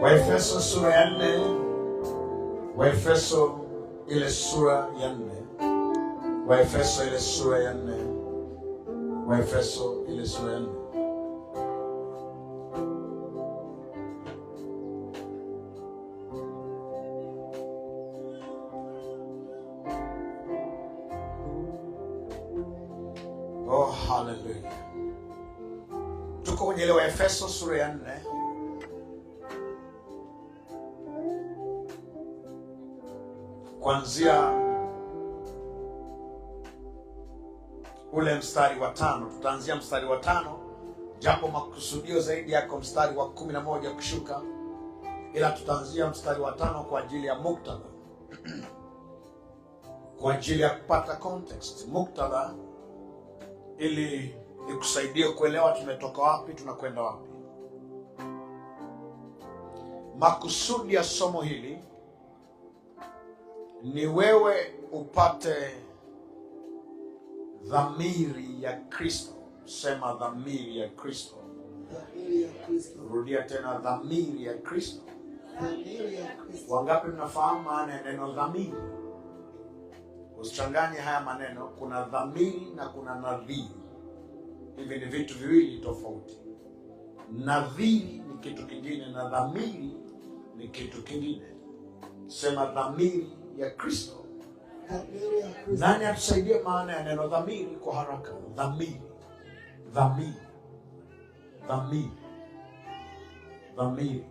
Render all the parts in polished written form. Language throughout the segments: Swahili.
Waefeso sura ya 4. Waefeso ile sura ya 4. Waefeso ile sura ya 4. Waefeso ile sura ya 4. Oh, hallelujah. Tuko kwenye ile Waefeso sura ya 4. Kuanzia ule mstari wa 5. Tutaanzia mstari wa 5, japo makusudio zaidi yako mstari wa 11 kushuka, ila tutaanzia mstari wa 5 kwa ajili ya muktadha kwa ajili ya kupata context, muktadha, ili ikusaidie kuelewa tumetoka wapi tunakwenda wapi. Makusudi ya somo hili ni wewe upate dhamiri ya Kristo. Sema dhamiri ya Kristo. Dhamiri ya Kristo. Rudia tena, dhamiri ya Kristo. Dhamiri ya Kristo. Wangapi mnafahamu maana ya neno dhamiri? Usichanganye haya maneno, kuna dhamiri na kuna nadhiri. Hivi ni vitu viwili tofauti. Nadhiri ni kitu kingine na dhamiri ni kitu kingine. Sema dhamiri ya Kristo. Dhamiri ya Kristo. Nani atusaidie maana ya neno dhamiri kwa haraka? Dhamiri. Dhamiri. Dhamiri. Dhamiri.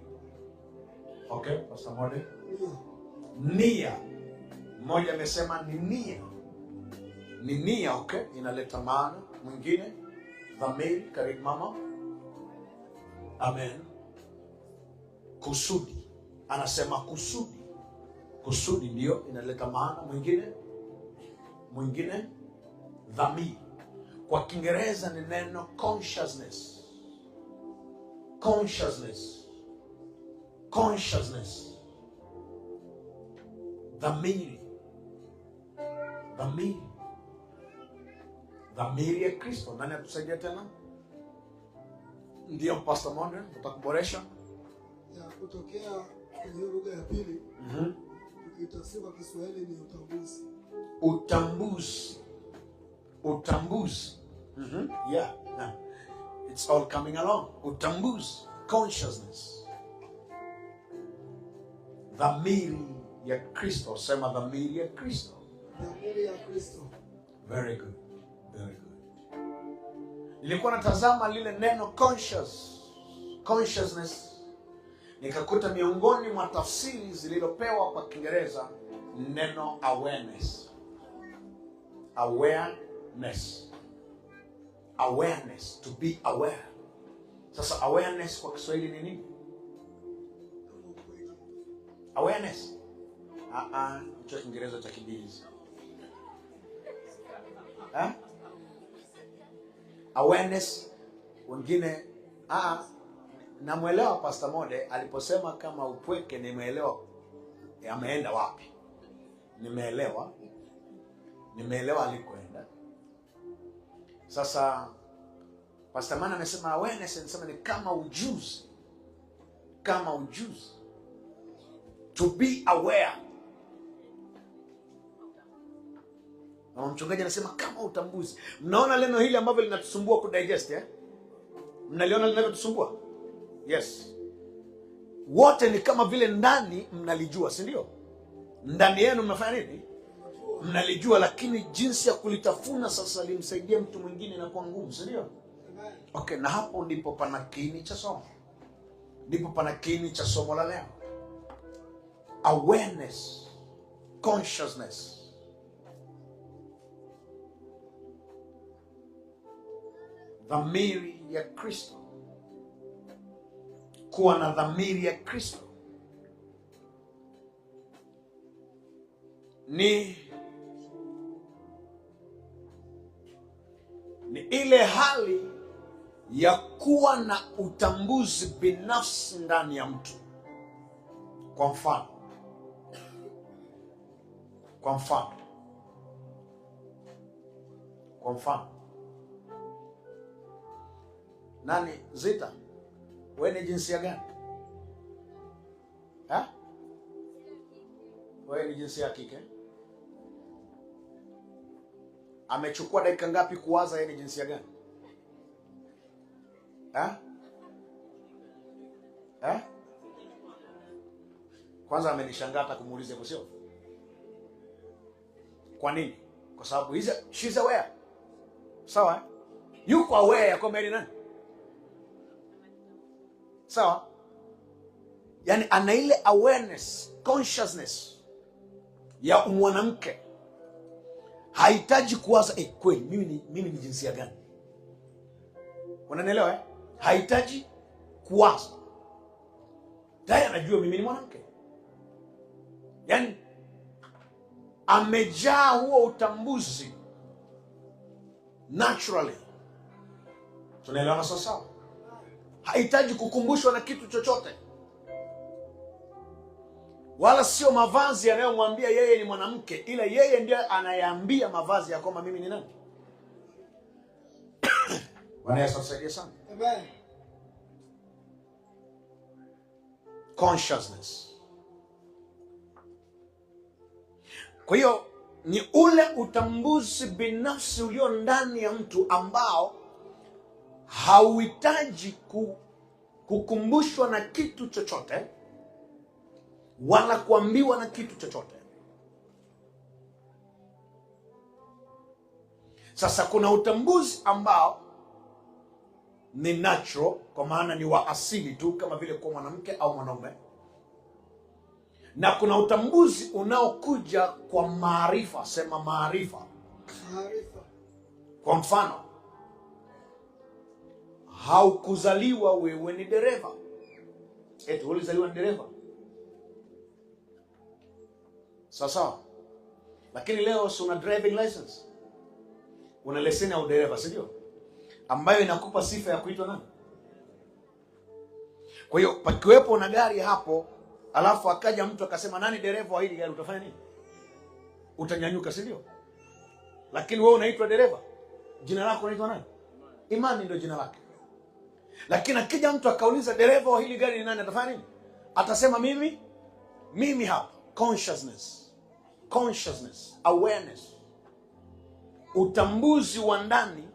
Okay, Pastor Mode. Nia. Mmoja amesema ni nia. Ni nia, okay, inaleta maana. Mwingine dhamiri, karibu mama. Amen. Kusudi. Anasema kusudi. Kusudi ndio inaleta maana. Mwingine dhamiri. Kwa Kiingereza ni neno consciousness. Consciousness. Consciousness. Dhamiri. Dhamiri. Dhamiri ya Kristo. Nani atusaidia tena? Ndio Pastor Monde, utakuboresha. Ya kutokea kwenye lugha ya pili. Ukitafsiri kwa Kiswahili ni utambuzi. Utambuzi. Utambuzi. Yeah. It's all coming along. Utambuzi. Consciousness. Dhamiri ya Kristo. Sema dhamiri ya Kristo. Dhamiri ya Kristo. Very good. Very good. Nilikuwa natazama lile neno consciousness. Nikakuta miongoni mwa tafsiri zilizopewa kwa Kiingereza neno awareness. Awareness. Awareness, to be aware. Sasa awareness kwa Kiswahili ni nini? Awareness. Hicho Kiingereza cha kibizi. Awareness, wengine namuelewa Pastor Mode aliposema kama upweke, nimeelewa ameenda wapi. Nimeelewa alikoenda. Sasa Pastor Mana amesema awareness, anasema ni kama ujuzi. Kama ujuzi. To be aware. Na mchungaji anasema kama utambuzi. Mnaona neno hili ambavyo linatusumbua kudigest, Mnaliona linavyotusumbua? Yes. Wote ni kama vile ndani mnalijua, si ndio? Ndani yenu mnafanya nini? Mnalijua, lakini jinsi ya kulitafuna sasa limsaidie mtu mwingine na kwa ngumu, si ndio? Okay, na hapo ndipo pana kiini cha somo. Ndipo pana kiini cha somo la leo. Awareness, consciousness. Dhamiri ya Kristo. Kuwa na dhamiri ya Kristo ni ile hali ya kuwa na utambuzi binafsi ndani ya mtu. Kwa mfano nani Zita, wewe ni jinsia gani? Ha? Wewe ni jinsia ya kike. Amechukua dakika ngapi kuwaza yeye ni jinsia gani? Ha? Ha? Kwanza amenishangaa hata kumuuliza hivyo, sio? Kwa nini? Kwa sababu she's aware. Sawa? Yuko aware ya kwamba ni nani? Sawa? Yaani ana ile awareness, consciousness ya mwanamke. Hahitaji kuwaza kweli mimi ni jinsia gani? Unanielewa? Hahitaji kuwaza. Tayari anajua mimi ni mwanamke. Yaani amejaa huo utambuzi naturally. Tunaelewana sawa? Hahitaji kukumbushwa na kitu chochote, wala sio mavazi yanayomwambia yeye ni mwanamke, ila yeye ndiye anayeambia mavazi ya kwamba mimi ni nani. Bwana Yesu asifiwe sana. Amen. Consciousness. Kwa hiyo ni ule utambuzi binafsi ulio ndani ya mtu ambao hauhitaji kukumbushwa na kitu chochote wala kuambiwa na kitu chochote. Sasa kuna utambuzi ambao ni natural, kwa maana ni wa asili tu, kama vile kwa mwanamke au mwanaume, na kuna utambuzi unaokuja kwa maarifa. Sema maarifa. Kwa mfano, haukuzaliwa wewe ni dereva. Eti ulizaliwa ni dereva? Sawa. Lakini leo si una driving license, una leseni ya udereva, si ndio? Ambayo inakupa sifa ya kuitwa nani? Kwa hiyo pakiwepo na gari hapo, alafu akaja mtu akasema nani dereva wa hili gari, utafanya nini? Utanyanyuka, si ndio? Lakini wewe unaitwa dereva, jina lako unaitwa nani? Imani ndio jina lake. Lakini akija mtu akauliza dereva wa hili gari ni nani, atafanya nini? Atasema mimi hapa. Consciousness, awareness, utambuzi wa ndani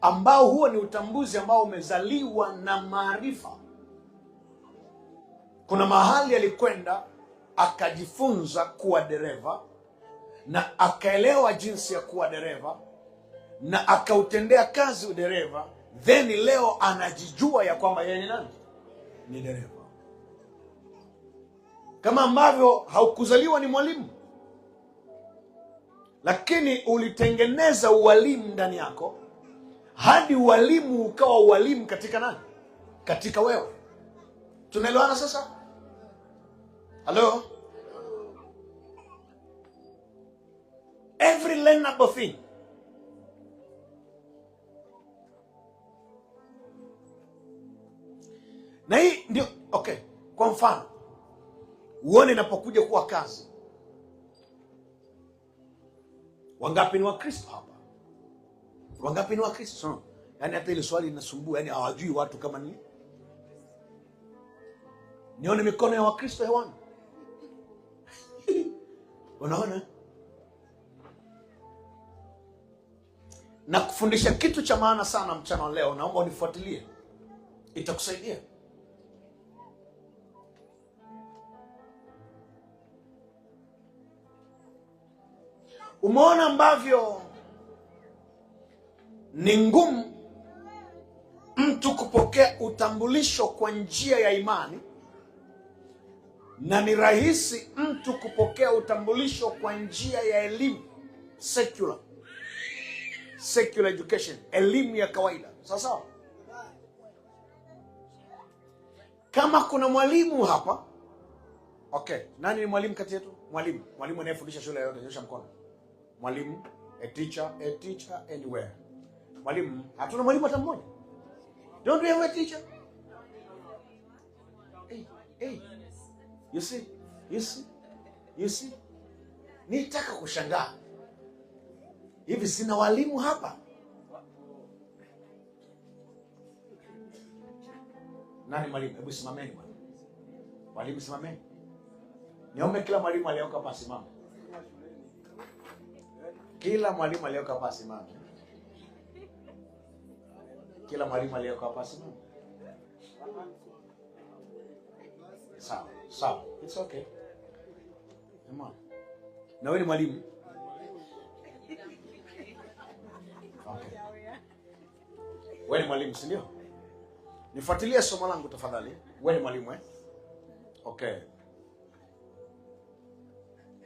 ambao huo ni utambuzi ambao umezaliwa na maarifa. Kuna mahali alikwenda akajifunza kuwa dereva na akaelewa jinsi ya kuwa dereva na akautendea kazi udereva, then leo anajijua ya kwamba yeye ni nani? Ni dereva. Kama ambavyo haukuzaliwa ni mwalimu, lakini ulitengeneza ualimu ndani yako hadi ualimu ukawa ualimu katika nani? Katika wewe. Tunaelewana sasa? Hello? Every learnable thing. Na hii ndio okay. Kwa mfano, uone inapokuja kuwa kazi, wangapi ni Wakristo hapa? Wangapi ni Wakristo? Yaani hata ile swali linasumbua, yaani hawajui watu kama ni. Nione mikono ya Wakristo hewani. Unaona? Na kufundisha kitu cha maana sana mchana wa leo, naomba unifuatilie. Itakusaidia. Umeona ambavyo ni ngumu mtu kupokea utambulisho kwa njia ya imani, na ni rahisi mtu kupokea utambulisho kwa njia ya elimu, secular education, elimu ya kawaida. Sasa kama kuna mwalimu hapa, okay, nani ni mwalimu kati yetu? Mwalimu anayefundisha shule yote, nyosha mkono. Mwalimu, a teacher anywhere. Mwalimu, hatuna mwalimu hata mmoja. Don't we have a teacher? Hey. You see? Nitaka kushangaa. Hivi sina walimu hapa? Nani mwalimu? Hebu simameni bwana. Walimu simameni. Niombe kila mwalimu aliyeko hapa simame. Kila mwalimu aliyeko hapa simame. Kila mwalimu aliyeko hapa simame. Sawa, sawa. It's okay. Come on. Na wewe ni mwalimu? Okay. Wewe ni mwalimu, si ndio? Nifuatilie somo langu tafadhali. Wewe ni mwalimu eh? Okay.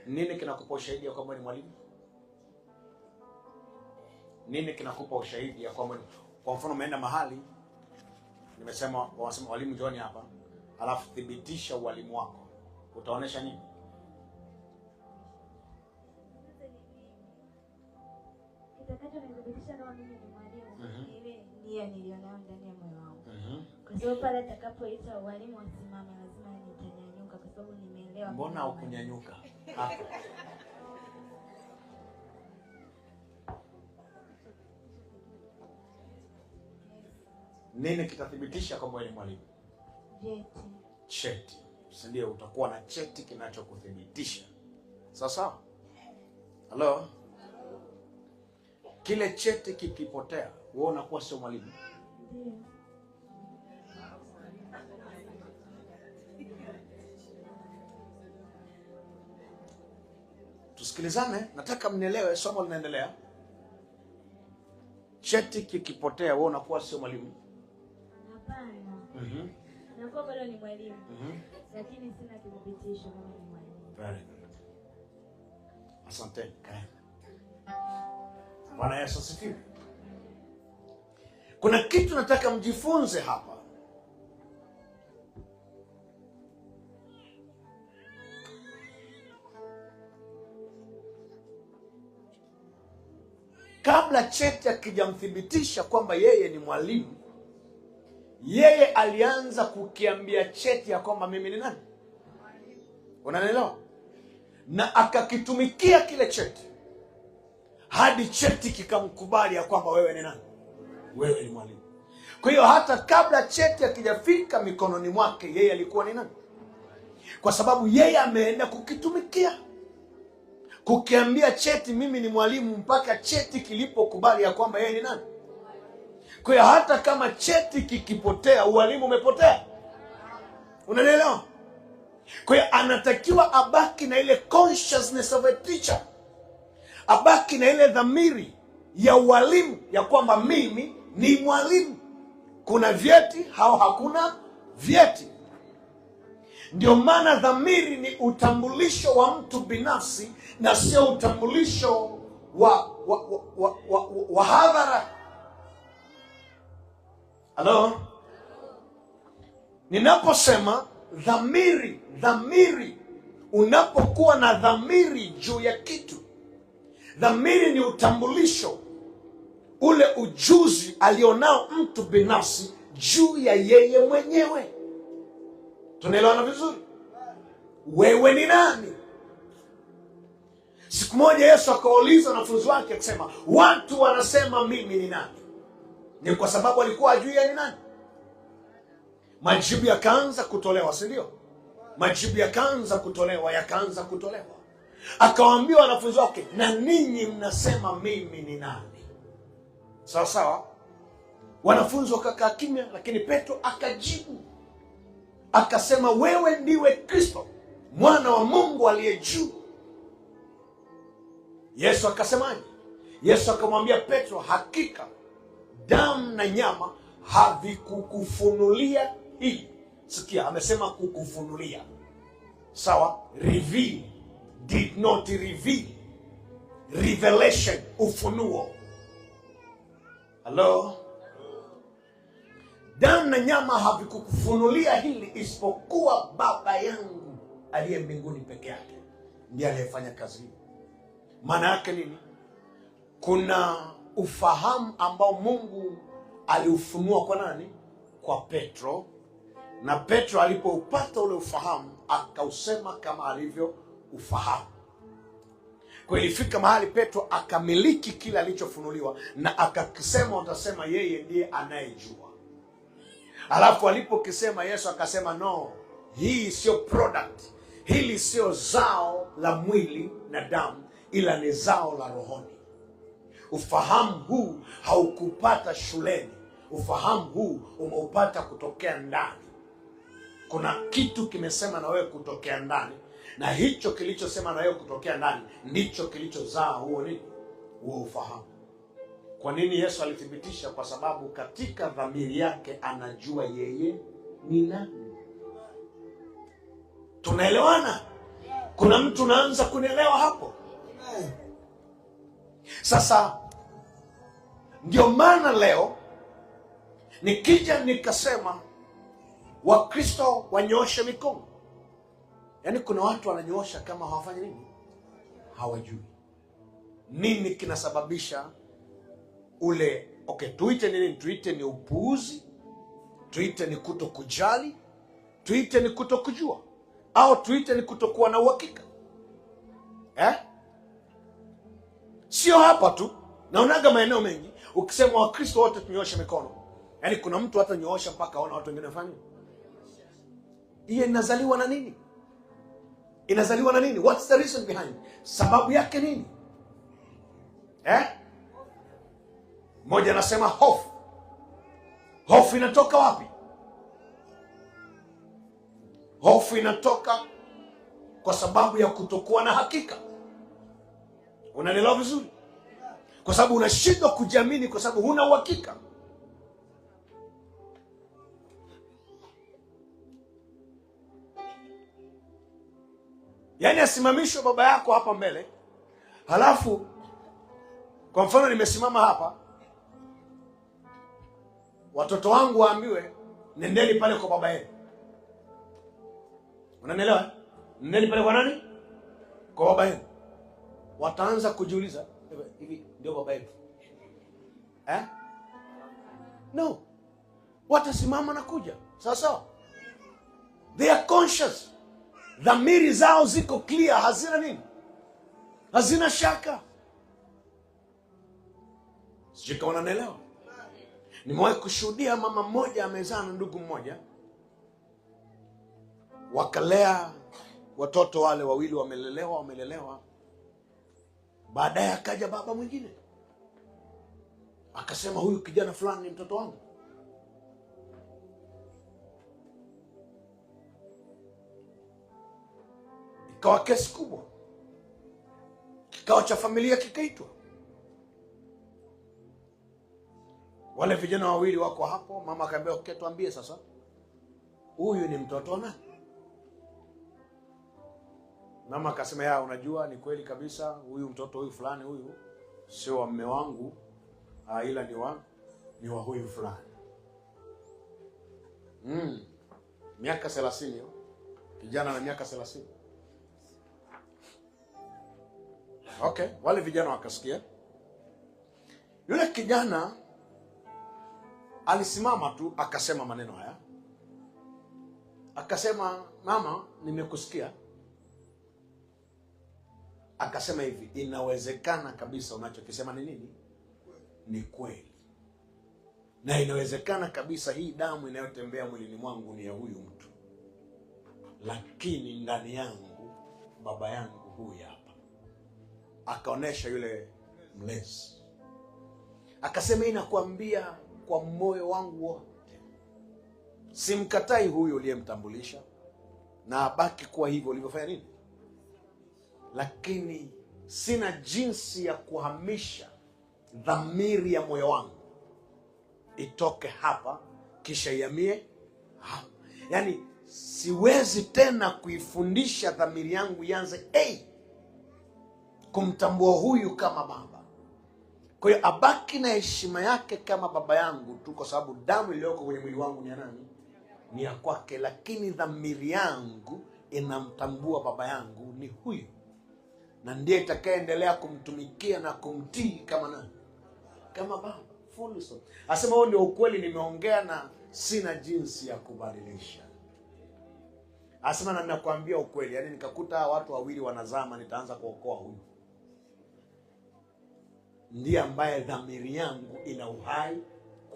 Nini kinakupa ushahidi ya kwamba ni mwalimu? Nini kinakupa ushahidi ya kwamba, kwa mfano umeenda mahali, nimesema wasema walimu njoni hapa, alafu thibitisha ualimu wako. Utaonesha nini? Kitakachonithibitisha kama mimi ni mwalimu ni ile nia nilionayo ndani ya moyo wangu. Kwa sababu pale atakapoita walimu wasimame lazima nitanyanyuka kwa sababu nimeelewa. Mbona hukunyanyuka? Hapa. Nini kitathibitisha kwamba wewe ni mwalimu? Cheti. Si ndio? Utakuwa na cheti kinachokuthibitisha. Sawa sawa? Hello? Kile cheti kikipotea, wewe unakuwa sio mwalimu. Ndio. Tusikilizane, nataka mnielewe, somo linaendelea. Cheti kikipotea, wewe unakuwa sio mwalimu. Hapana. Nakuwa bado ni mwalimu. Lakini sina kithibitisho kama ni mwalimu. Very good. Asante. Bwana Yesu asifiwe. Kuna kitu nataka mjifunze hapa. Kabla cheti akijamthibitisha kwamba yeye ni mwalimu, yeye alianza kukiambia cheti ya kwamba mimi ni nani? Unanielewa? Na akakitumikia kile cheti hadi cheti kikamkubali ya kwamba wewe ni nani? Wewe ni mwalimu. Kwa hiyo hata kabla cheti akijafika mikononi mwake, yeye alikuwa ni nani? Kwa sababu yeye ameenda kukitumikia, kukiambia cheti mimi ni mwalimu, mpaka cheti kilipokubali ya kwamba yeye ni nani. Kwa hiyo hata kama cheti kikipotea, ualimu umepotea. Unanielewa? Kwa hiyo anatakiwa abaki na ile consciousness of a teacher, abaki na ile dhamiri ya ualimu ya kwamba mimi ni mwalimu. Kuna vyeti au hakuna vyeti. Ndio maana dhamiri ni utambulisho wa mtu binafsi na sio utambulisho wa hadhara. Halo? Ninaposema dhamiri, unapokuwa na dhamiri juu ya kitu, dhamiri ni utambulisho, ule ujuzi alionao mtu binafsi juu ya yeye mwenyewe. Tunaelewana vizuri? Wewe ni nani? Siku moja Yesu akawauliza wanafunzi wake akisema, watu wanasema mimi ni nani? Ni kwa sababu alikuwa ajui ni nani. Majibu yakaanza kutolewa, si ndio? Majibu yakaanza kutolewa. Akawaambia wanafunzi wake, na ninyi mnasema mimi ni nani? Sawa sawa. Wanafunzi wakakaa kimya, lakini Petro akajibu akasema, wewe ndiwe Kristo, mwana wa Mungu aliye juu. Yesu akasemaje? Yesu akamwambia Petro, hakika damu na nyama havikukufunulia hili. Sikia, amesema kukufunulia. Sawa? Reveal, did not reveal. Revelation, ufunuo. Hello? Damu na nyama havikukufunulia hili isipokuwa Baba yangu aliye mbinguni peke yake ndiye aliyefanya kazi hii. Maana yake nini? Kuna ufahamu ambao Mungu aliufunua kwa nani? Kwa Petro. Na Petro alipoupata ule ufahamu akausema kama alivyo ufahamu. Kwa ilifika mahali Petro akamiliki kile alichofunuliwa na akakisema, utasema yeye ndiye anayejua. Alafu alipokisema Yesu akasema, no, hii sio product. hili sio zao la mwili na damu, ila ni zao la rohoni. Ufahamu huu haukupata shuleni. Ufahamu huu umeupata kutokea ndani. Kuna kitu kimesema na wewe kutokea ndani, na hicho kilichosema na wewe kutokea ndani ndicho kilichozaa huo nini? Huo ufahamu. Kwa nini Yesu alithibitisha? Kwa sababu katika dhamiri yake anajua yeye ni nani. Tunaelewana? Kuna mtu unaanza kunielewa hapo? Sasa ndio maana leo nikija nikasema Wakristo wanyooshe mikono. Yaani kuna watu wananyoosha kama hawafanyi nini? Hawajui. Nini kinasababisha ule, tuite nini? Tuite ni upuuzi, tuite ni kutokujali, tuite ni kutokujua, au tuite ni kutokuwa na uhakika. Sio hapa tu. Naonaga maeneo mengi ukisema Wakristo wote tunyooshe mikono, yaani kuna mtu hata nyoosha mpaka aona watu wengine wafanye. Hiyo inazaliwa na nini? Inazaliwa na nini? What's the reason behind? Sababu yake nini? Mmoja anasema hofu. Hofu inatoka wapi? Hofu inatoka kwa sababu ya kutokuwa na hakika. Unanielewa vizuri? Kwa sababu unashindwa kujiamini kwa sababu huna uhakika. Yaani asimamishwe baba yako hapa mbele, halafu kwa mfano nimesimama hapa, watoto wangu waambiwe nendeni pale kwa baba yenu. Unanielewa? Nendeni pale kwa nani? Kwa baba yenu. Wataanza kujiuliza, hivi ndio baba yetu? No. Watasimama na kuja. Sawa. They are conscious. Dhamiri zao ziko clear, hazina nini? Hazina shaka. Sijui kama unanielewa. Nimewahi kushuhudia mama mmoja amezaa na ndugu mmoja, wakalea watoto wale wawili, wamelelewa. Baadaye akaja baba mwingine akasema, huyu kijana fulani ni mtoto wangu. Ikawa kesi kubwa, kikao cha familia kikaitwa. Wale vijana wawili wako hapo, mama akaambia, tuambie sasa, huyu ni mtoto nani? Mama akasema, unajua ni kweli kabisa, huyu mtoto huyu fulani, huyu sio wa mume wangu, ila ni wa huyu fulani. Miaka 30 hiyo. Kijana na miaka 30. Wale vijana wakasikia. Yule kijana alisimama tu akasema maneno haya. Akasema, mama, nimekusikia. Akasema hivi, inawezekana kabisa unachokisema ni nini? Ni kweli. Na inawezekana kabisa hii damu inayotembea mwilini mwangu ni ya huyu mtu. Lakini ndani yangu baba yangu huyu hapa. Akaonesha yule mlezi. Akasema, inakwambia kwa moyo wangu wote, simkatai huyu uliyemtambulisha, na abaki kuwa hivyo ulivyofanya nini? Lakini sina jinsi ya kuhamisha dhamiri ya moyo wangu itoke hapa kisha ihamie hapa. Yaani siwezi tena kuifundisha dhamiri yangu ianze kumtambua huyu kama baba. Kwa hiyo abaki na heshima yake kama baba yangu tu, kwa sababu damu iliyoko kwenye mwili wangu ni ya nani? Ni ya kwake. Lakini dhamiri yangu inamtambua baba yangu ni huyu, na ndiye itakayeendelea kumtumikia na kumtii kama nani? Kama baba. Full stop. Asema, huo ndio ukweli nimeongea na sina jinsi ya kubadilisha. Asema, na ninakwambia ukweli, yaani nikakuta watu wawili wanazama, nitaanza kuokoa huyu. Ndiye ambaye dhamiri yangu ina uhai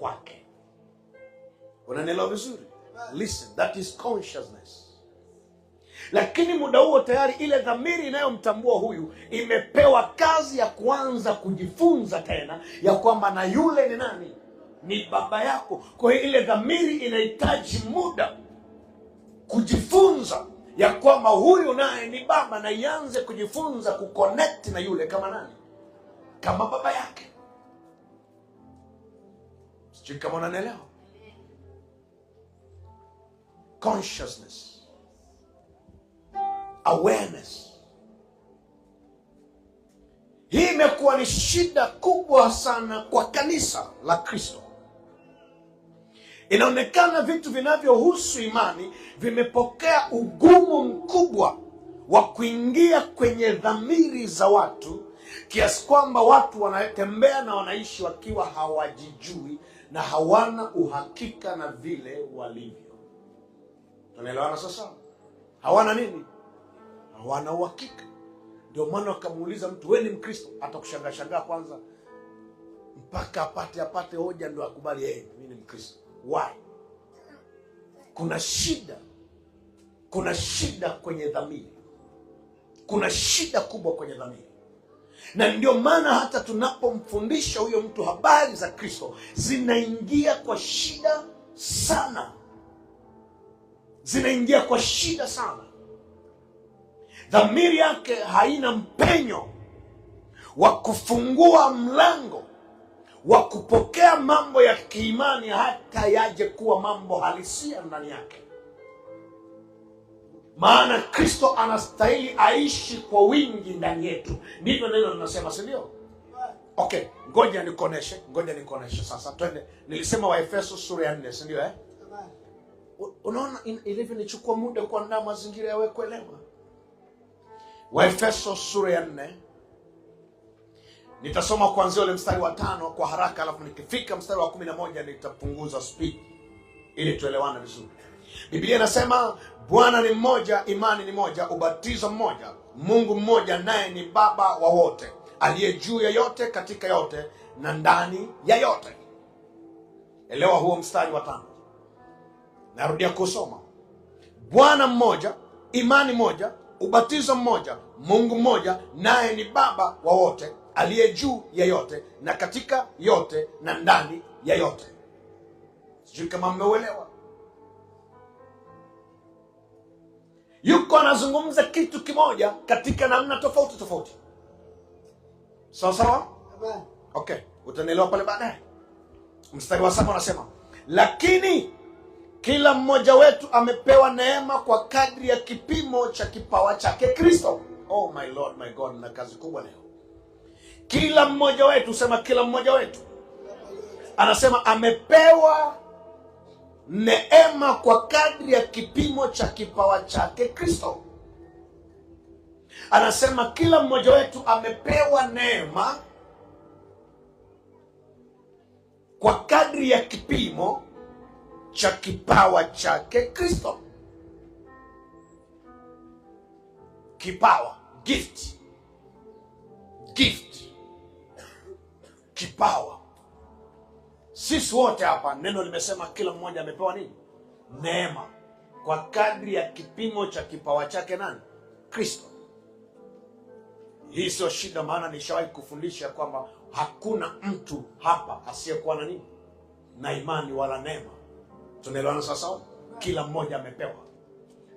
kwake. Unanielewa vizuri? Listen, that is consciousness. Lakini muda huo tayari ile dhamiri inayomtambua huyu imepewa kazi ya kuanza kujifunza tena ya kwamba na yule ni nani? Ni baba yako. Kwa hiyo ile dhamiri inahitaji muda kujifunza ya kwamba huyu naye ni baba, na ianze kujifunza kuconnect na yule kama nani? Kama baba yake. Sijui kama unanielewa. Consciousness, awareness. Hii imekuwa ni shida kubwa sana kwa kanisa la Kristo. Inaonekana vitu vinavyohusu imani vimepokea ugumu mkubwa wa kuingia kwenye dhamiri za watu, kiasi kwamba watu wanatembea na wanaishi wakiwa hawajijui na hawana uhakika na vile walivyo. Tunaelewana sasa? Hawana nini? Hawana uhakika. Ndio maana wakamuuliza mtu, wewe ni Mkristo? Atakushangaa kwanza mpaka apate hoja ndio akubali yeye mimi ni Mkristo. Why? Kuna shida. Kuna shida kwenye dhamiri. Kuna shida kubwa kwenye dhamiri. Na ndio maana hata tunapomfundisha huyo mtu habari za Kristo, zinaingia kwa shida sana. Zinaingia kwa shida sana. Dhamiri yake haina mpenyo wa kufungua mlango wa kupokea mambo ya kiimani hata yaje kuwa mambo halisia ndani yake. Maana Kristo anastahili aishi kwa wingi ndani yetu. Ndivyo neno linasema, si ndio? Okay, ngoja nikuoneshe sasa. Twende. Nilisema Waefeso sura ya 4, si ndio Unaona ilivyonichukua muda kuandaa mazingira ya wewe kuelewa. Waefeso sura ya 4. Nitasoma kuanzia ule mstari wa 5 kwa haraka, alafu nikifika mstari wa 11 nitapunguza speed ili tuelewane vizuri. Biblia inasema Bwana ni mmoja, imani ni moja, ubatizo mmoja, Mungu mmoja, naye ni baba wa wote, aliye juu ya yote, katika yote na ndani ya yote. Elewa huo mstari wa 5. Narudia kusoma. Bwana mmoja, imani moja, ubatizo mmoja, Mungu mmoja, naye ni baba wa wote, aliye juu ya yote na katika yote na ndani ya yote. Sijui kama mmeuelewa. Yuko anazungumza kitu kimoja katika namna tofauti tofauti. Sawa? Okay, utanielewa pale baadaye. Mstari wa 7 unasema, lakini kila mmoja wetu amepewa neema kwa kadri ya kipimo cha kipawa chake Kristo. Oh my Lord, my God, na kazi kubwa leo. Kila mmoja wetu, sema kila mmoja wetu. Anasema amepewa neema kwa kadri ya kipimo cha kipawa chake Kristo. Anasema kila mmoja wetu amepewa neema kwa kadri ya kipimo cha kipawa chake Kristo. Kipawa, gift. Kipawa. Sisi wote hapa neno limesema kila mmoja amepewa nini? Neema kwa kadri ya kipimo cha kipawa chake nani? Kristo. Hii sio shida, maana nishawahi kufundisha kwamba hakuna mtu hapa asiyekuwa na nini? Na imani wala neema. Tunaelewana sasa? Kila mmoja amepewa.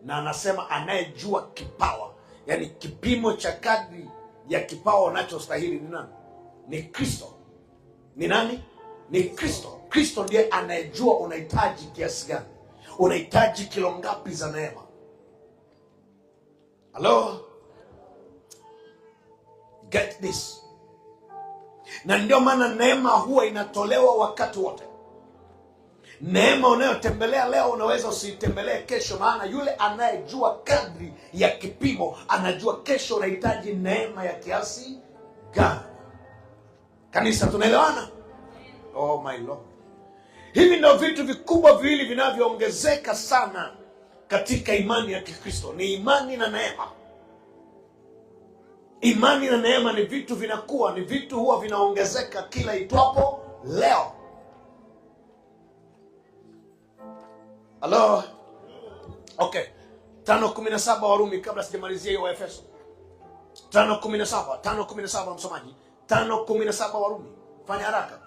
Na anasema anayejua kipawa, yani kipimo cha kadri ya kipawa unachostahili ni nani? Ni Kristo. Ni nani? Ni Kristo. Kristo ndiye anayejua unahitaji kiasi gani, unahitaji kilo ngapi za neema. Hello? Get this. Na ndio maana neema huwa inatolewa wakati wote. Neema unayotembelea leo unaweza usitembelee kesho, maana yule anayejua kadri ya kipimo anajua kesho unahitaji neema ya kiasi gani. Kanisa, tunaelewana? Oh my Lord. Hivi ndio vitu vikubwa viwili vinavyoongezeka sana katika imani ya Kikristo, ni imani na neema. Imani na neema ni vitu vinakuwa, ni vitu huwa vinaongezeka kila itwapo leo. Hello? Okay. 5:17 Warumi, kabla sijamalizia hiyo Waefeso. 5:17, 5:17 msomaji. 5:17 Warumi. Fanya haraka.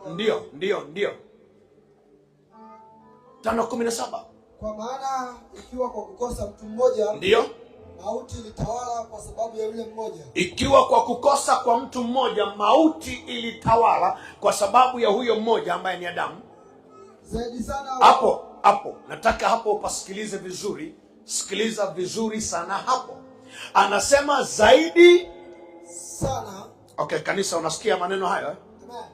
5:17. Ndio. 5:17. Kwa maana ikiwa kwa kukosa mtu mmoja, ndio, mauti ilitawala kwa sababu ya yule mmoja. Ikiwa kwa kukosa kwa mtu mmoja mauti ilitawala kwa sababu ya huyo mmoja ambaye ni Adamu. Zaidi sana hapo nataka hapo upasikilize vizuri. Sikiliza vizuri sana hapo. Anasema zaidi sana. Okay, kanisa, unasikia maneno hayo? Amen.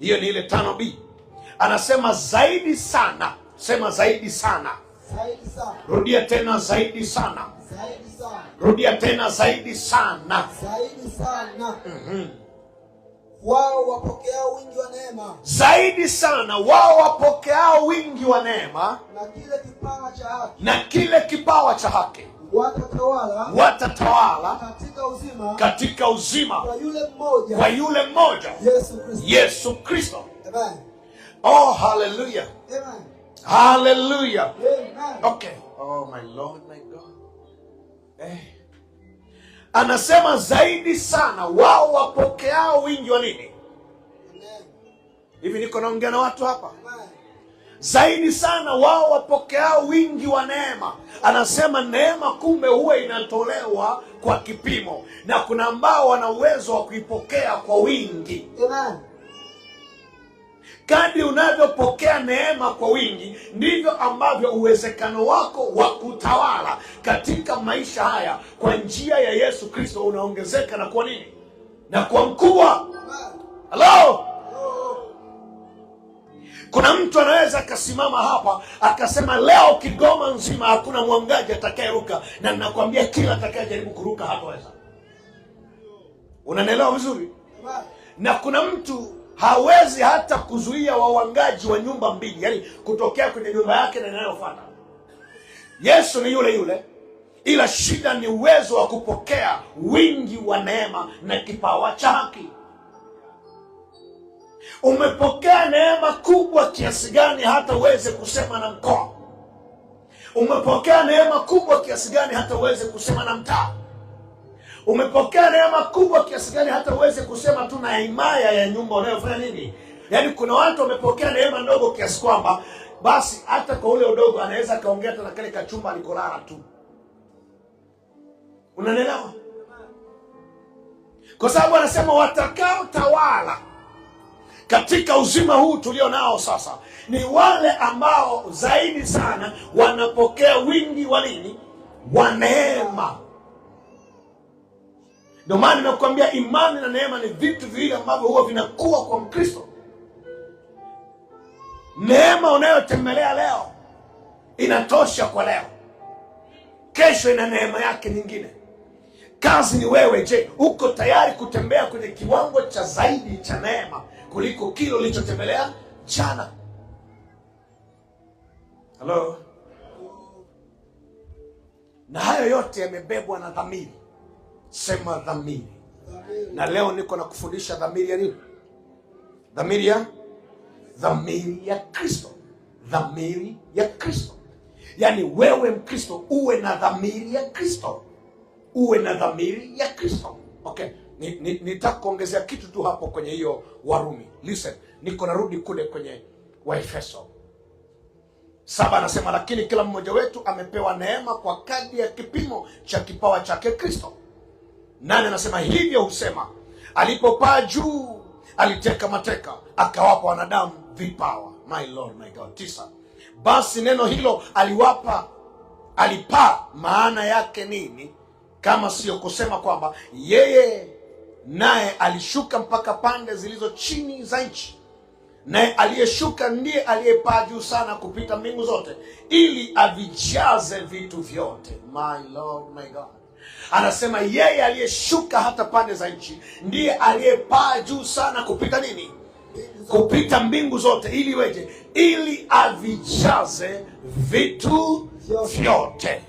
Hiyo ni ile 5B. Anasema zaidi sana. Sema zaidi sana. Zaidi sana. Rudia tena zaidi sana. Zaidi sana. Rudia tena zaidi sana. Zaidi sana. Wao wapokeao wingi wa neema. Zaidi sana wao wapokeao wingi wa neema na kile kipawa cha haki. Na kile kipawa cha haki. Watatawala katika uzima kwa yule mmoja Yesu Kristo. Amen. Oh, hallelujah. Amen. Hallelujah. Amen. Okay. Oh my Lord, my God. Anasema zaidi sana wao wapokeao wingi wa nini? Hivi niko naongea na watu hapa? Zaidi sana wao wapokeao wingi wa neema. Anasema neema kumbe huwa inatolewa kwa kipimo, na kuna ambao wana uwezo wa kuipokea kwa wingi. Amen. Kadri unavyopokea neema kwa wingi, ndivyo ambavyo uwezekano wako wa kutawala katika maisha haya kwa njia ya Yesu Kristo unaongezeka na kwa nini? Na kwa mkubwa. Hello? Kuna mtu anaweza akasimama hapa akasema leo Kigoma nzima hakuna mwangaji atakayeruka, na ninakwambia kila atakayejaribu kuruka hataweza. Unanielewa vizuri? Na kuna mtu hawezi hata kuzuia wawangaji wa nyumba mbili, yani kutokea kwenye nyumba yake na inayofuata. Yesu ni yule yule, ila shida ni uwezo wa kupokea wingi wa neema na kipawa cha haki. Umepokea neema kubwa kiasi gani hata uweze kusema na mkoa? Umepokea neema kubwa kiasi gani hata uweze kusema na mtaa? Umepokea neema kubwa kiasi gani hata uweze kusema tu na himaya ya nyumba unayofanya nini? Yaani kuna watu wamepokea neema ndogo kiasi kwamba basi hata kwa ule udogo anaweza kaongea hata na kale kachumba alikolala tu. Unanielewa? Kwa sababu anasema watakao tawala katika uzima huu tulio nao sasa ni wale ambao zaidi sana wanapokea wingi wa nini? Wa neema. Ndio maana nakwambia imani na neema ni vitu viwili ambavyo huwa vinakuwa kwa Mkristo. Neema unayotembelea leo inatosha kwa leo. Kesho ina neema yake nyingine. Kazi ni wewe, je, uko tayari kutembea kwenye kiwango cha zaidi cha neema kuliko kile ulichotembelea jana? Hello? Na hayo yote yamebebwa na dhamiri. Sema dhamiri. Na leo niko na kufundisha dhamiri ya nini? Dhamiri ya Kristo. Dhamiri ya Kristo. Yaani wewe Mkristo uwe na dhamiri ya Kristo. Uwe na dhamiri ya Kristo. Okay. Nitaka kuongezea kitu tu hapo kwenye hiyo Warumi. Listen, niko narudi kule kwenye Waefeso 7. Anasema lakini kila mmoja wetu amepewa neema kwa kadri ya kipimo cha kipawa chake Kristo. 8 anasema hivyo husema alipopaa juu aliteka mateka akawapa wanadamu vipawa. My Lord, my God. 9 basi neno hilo alipaa maana yake nini kama sio kusema kwamba yeye naye alishuka mpaka pande zilizo chini za nchi, naye aliyeshuka ndiye aliyepaa juu sana kupita mbingu zote ili avijaze vitu vyote. My Lord, my God. Anasema yeye aliyeshuka hata pande za nchi ndiye aliyepaa juu sana kupita nini? Kupita mbingu zote ili weje? Ili avijaze vitu vyote.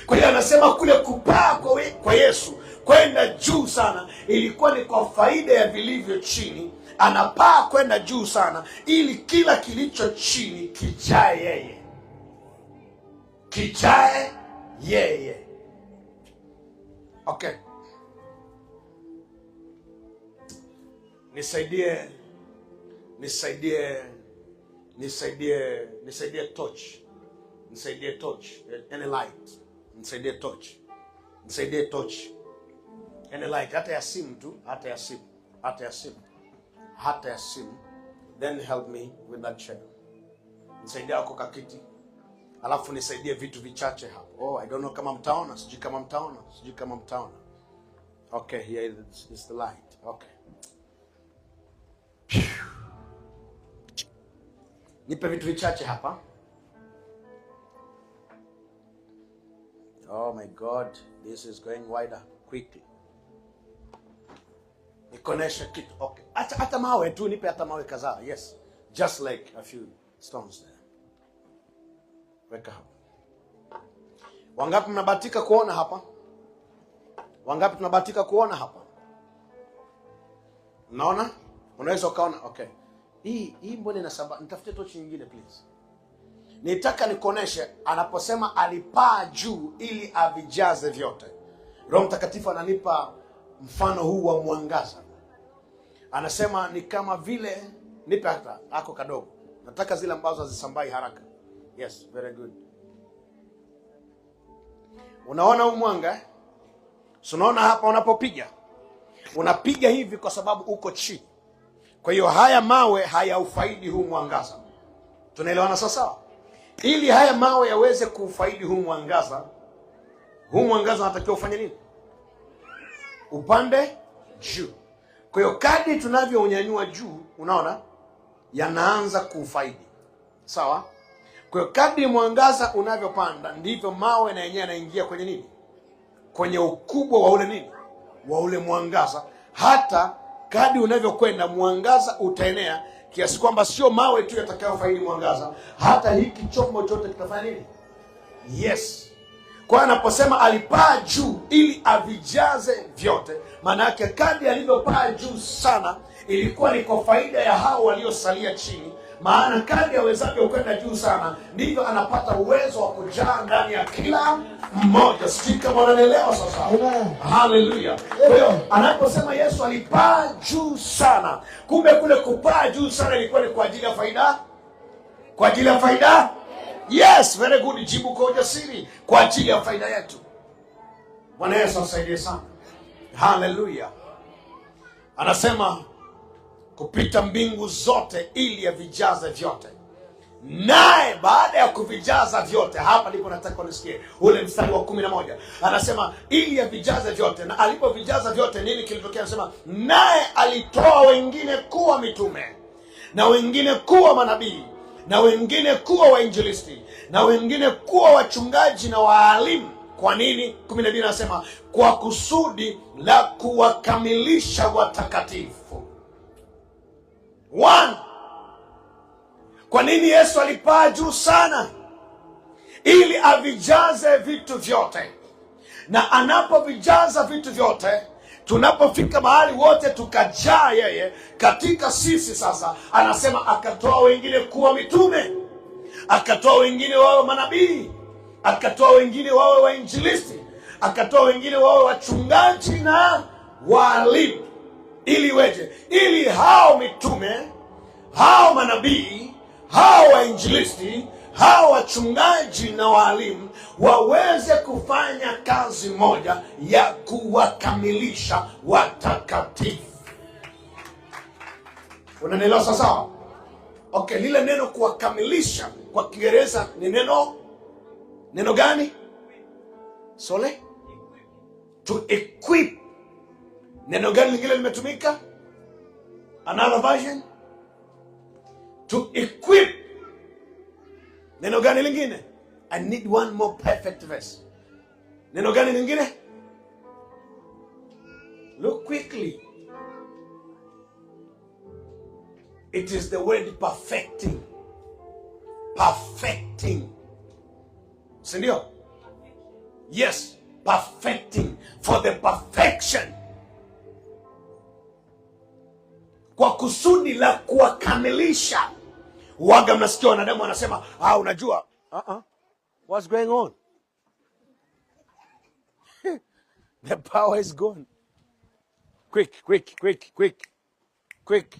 Kwa hiyo anasema kule kupaa kwa Yesu kwenda juu sana ilikuwa ni kwa faida ya vilivyo chini. Anapaa kwenda juu sana ili kila kilicho chini kijae yeye. kijae yeye. Okay. Nisaidie torch. Nisaidie torch. Any light. Nisaidie torch. Any light. Hata ya simu tu. Hata ya simu. Then help me with that chair. Nisaidie ako kakiti. Alafu nisaidie vitu vichache hapo. Oh, I don't know kama mtaona. Sijui kama mtaona. Okay, here is the light. Okay. Nipe vitu vichache hapa. Oh my God, this is going wider quickly. Nikonesha kitu. Okay. Hata mawe tu, nipe hata mawe kadhaa. Yes. Just like a few stones there. Weka hapa. Wangapi mnabahatika kuona hapa? Wangapi tunabahatika kuona hapa? Unaona? Unaweza ukaona. Okay. Hii mbona inasaba? Nitafute tochi nyingine please. Nitaka nikuoneshe anaposema alipaa juu ili avijaze vyote. Roho Mtakatifu ananipa mfano huu wa mwangaza. Anasema ni kama vile, nipe hata ako kadogo. Nataka zile ambazo hazisambai haraka. Yes, very good. Unaona huu mwanga? So unaona hapa unapopiga. Unapiga hivi kwa sababu uko chini. Kwa hiyo haya mawe hayaufaidi huu mwangaza. Tunaelewana sasa? Ili haya mawe yaweze kufaidi huu mwangaza unatakiwa ufanye nini? Upande juu. Kwa hiyo kadri tunavyounyanyua juu, unaona, yanaanza kufaidi. Sawa? Kwa hiyo kadri mwangaza unavyopanda, ndivyo mawe na yenyewe yanaingia kwenye nini? Kwenye ukubwa wa ule nini? Wa ule mwangaza. Hata kadri unavyokwenda mwangaza utaenea kiasi kwamba sio mawe tu yatakayofaidi mwangaza, hata hiki chombo chote kitafanya nini? Yes. Kwa anaposema alipaa juu ili avijaze vyote, maana yake kadri alivyopaa juu sana ilikuwa ni kwa faida ya hao waliosalia chini. Maana kadri awezavyo kwenda juu sana, ndivyo anapata uwezo wa kujaa ndani ya kila mmoja. Sisi kama wananielewa sasa. Haleluya. Kwa hiyo anaposema Yesu alipaa juu sana, kumbe kule kupaa juu sana ilikuwa ni kwa ajili ya faida. Kwa ajili ya faida? Yes, very good. Jibu kwa ujasiri. Kwa ajili ya faida yetu. Bwana Yesu asaidie sana. Haleluya. Anasema kupita mbingu zote ili avijaze vyote. Naye baada ya kuvijaza vyote, hapa ndipo nataka unisikie ule mstari wa 11. Anasema ili avijaze vyote, na alipovijaza vyote nini kilitokea? Anasema naye alitoa wengine kuwa mitume, na wengine kuwa manabii, na wengine kuwa wainjilisti, na wengine kuwa wachungaji na waalimu. Kwa nini? 12 anasema kwa kusudi la kuwakamilisha watakatifu. One. Kwa nini Yesu alipaa juu sana? Ili avijaze vitu vyote. Na anapovijaza vitu vyote, tunapofika mahali wote tukajaa yeye katika sisi sasa, anasema akatoa wengine kuwa mitume, akatoa wengine wawe manabii, akatoa wengine wawe wainjilisti, akatoa wengine wawe wachungaji na walimu. Ili weje? Ili hao mitume, hao manabii, hao wainjilisti, hao wachungaji na walimu waweze kufanya kazi moja ya kuwakamilisha watakatifu. Unanielewa sasa? Okay, lile neno kuwakamilisha kwa Kiingereza ni neno gani? Sole? To equip. Neno gani lingine limetumika? Another version? To equip. Neno gani lingine? I need one more perfect verse. Neno gani lingine? Look quickly. It is the word perfecting. Perfecting. Sindio? Yes, perfecting. For the perfection. Kwa kusudi la kuwakamilisha. Waga mnasikia wanadamu wanasema, unajua, What's going on? The power is gone. Quick, quick, quick, quick, quick.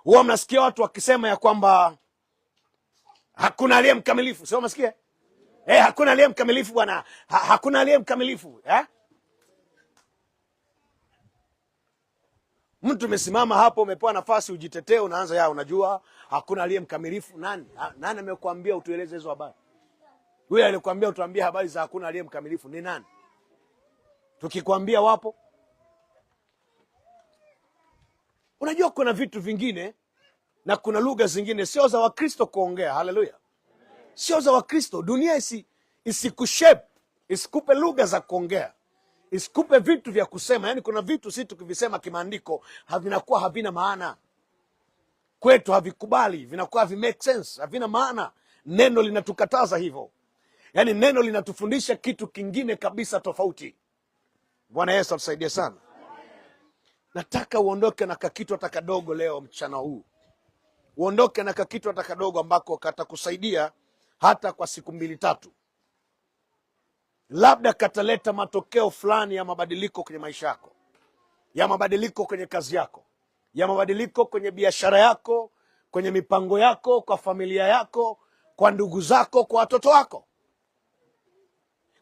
Huwa mnasikia watu wakisema ya kwamba hakuna aliye mkamilifu. Sio mnasikia? Hakuna aliye mkamilifu bwana. Hakuna aliye mkamilifu. Mtu umesimama hapo, umepewa nafasi ujitetee, unaanza unajua hakuna aliye mkamilifu. Nani amekuambia utueleze hizo habari? Yule alikwambia utuambie habari za hakuna aliye mkamilifu ni nani? Tukikwambia wapo. Unajua kuna vitu vingine na kuna lugha zingine sio za Wakristo kuongea. Haleluya. Sio za Wakristo. Dunia isikushape, isikupe lugha za kuongea, isikupe vitu vya kusema. Yaani kuna vitu sisi tukivisema kimaandiko havinakuwa havina maana. Kwetu havikubali, vinakuwa make sense, havina maana. Neno linatukataza hivyo. Yaani neno linatufundisha kitu kingine kabisa tofauti. Bwana Yesu atusaidie sana. Nataka uondoke na kakitu hata kadogo leo mchana huu. Uondoke na kakitu hata kadogo ambako katakusaidia hata kwa siku 2-3. Labda kataleta matokeo fulani ya mabadiliko kwenye maisha yako, ya mabadiliko kwenye kazi yako, ya mabadiliko kwenye biashara yako, kwenye mipango yako, kwa familia yako, kwa ndugu zako, kwa watoto wako.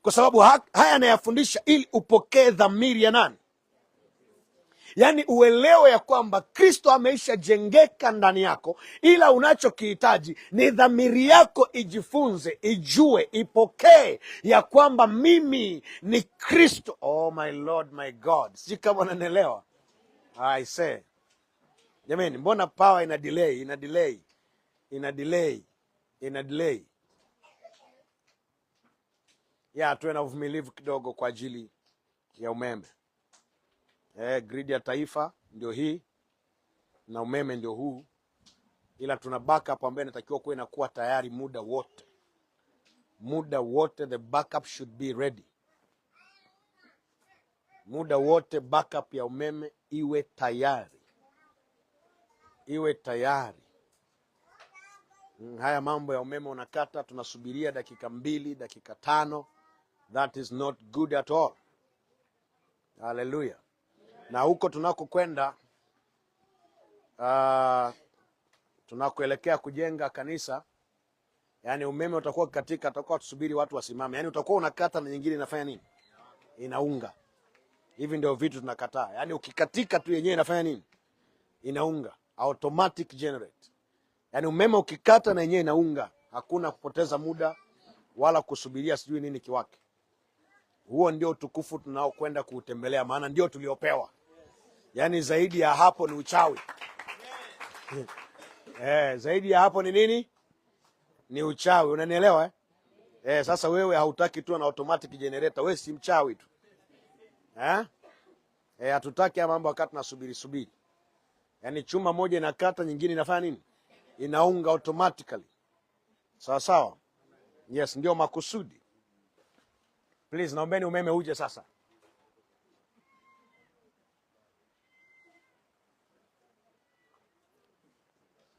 Kwa sababu haya anayafundisha ili upokee dhamiri ya nani? Yaani uelewe ya kwamba Kristo ameisha jengeka ndani yako, ila unachokihitaji ni dhamiri yako ijifunze, ijue, ipokee ya kwamba mimi ni Kristo. Oh my Lord, my God. Sijui kama unanielewa. I say. Jamani, mbona power ina delay? Tuwe na uvumilivu kidogo kwa ajili ya umeme. Grid ya taifa ndio hii na umeme ndio huu, ila tuna backup ambayo inatakiwa kuwa inakuwa tayari muda wote. The backup should be ready muda wote. Backup ya umeme iwe tayari. Haya mambo ya umeme unakata, tunasubiria dakika 2, dakika 5. That is not good at all. Hallelujah. Na huko tunakokwenda, tunakoelekea kujenga kanisa, yani umeme utakuwa katika, tutakuwa tusubiri watu wasimame. Yani utakuwa unakata na nyingine inafanya nini? Inaunga. Hivi ndio vitu tunakataa. Yani ukikatika tu yenyewe inafanya nini? Inaunga. Automatic generate. Yani umeme ukikata na yenyewe inaunga. Hakuna kupoteza muda wala kusubiria sijui nini kiwake. Huo ndio utukufu tunao kwenda kuutembelea, maana ndio tuliopewa. Yani zaidi ya hapo ni uchawi. Zaidi ya hapo ni nini? Ni uchawi. Unanielewa? Sasa wewe hautaki tu na automatic generator, wewe si mchawi tu. Hatutaki mambo wakati tunasubiri. Yani chuma moja inakata, nyingine inafanya nini? Inaunga automatically. Sawa. Yes, ndio makusudi. Please, naombeni umeme uje sasa.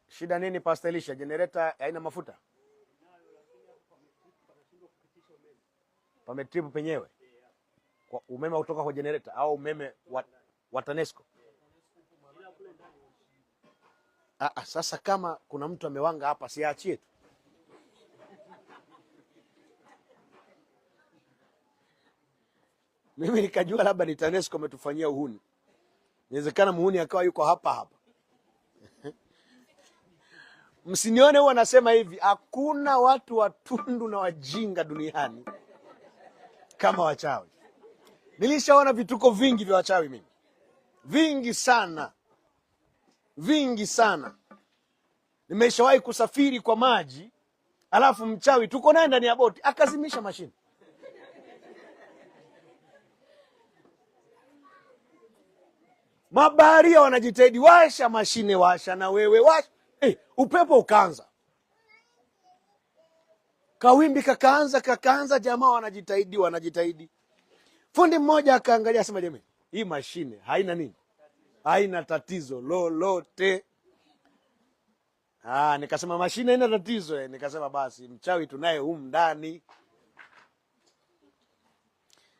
Shida nini Pastor Elisha? Generator haina mafuta? Pametripu penyewe. Kwa umeme kutoka kwa generator au umeme wa TANESCO? Sasa kama kuna mtu amewanga hapa, siachie tu. Mimi nikajua labda ni TANESCO umetufanyia uhuni. Inawezekana muhuni akawa yuko hapa. Msinione huwa nasema hivi, hakuna watu watundu na wajinga duniani kama wachawi. Nilishaona vituko vingi vya wachawi mimi. Vingi sana. Nimeshawahi kusafiri kwa maji, alafu mchawi tuko naye ndani ya boti akazimisha mashine. Mabaharia wanajitahidi, washa mashine, washa na wewe washa. Upepo ukaanza, kawimbi kakaanza, jamaa wanajitahidi. Fundi mmoja akaangalia, sema jamani, hii mashine haina nini? Haina tatizo lolote. Nikasema mashine haina tatizo. Nikasema basi mchawi tunaye humu ndani.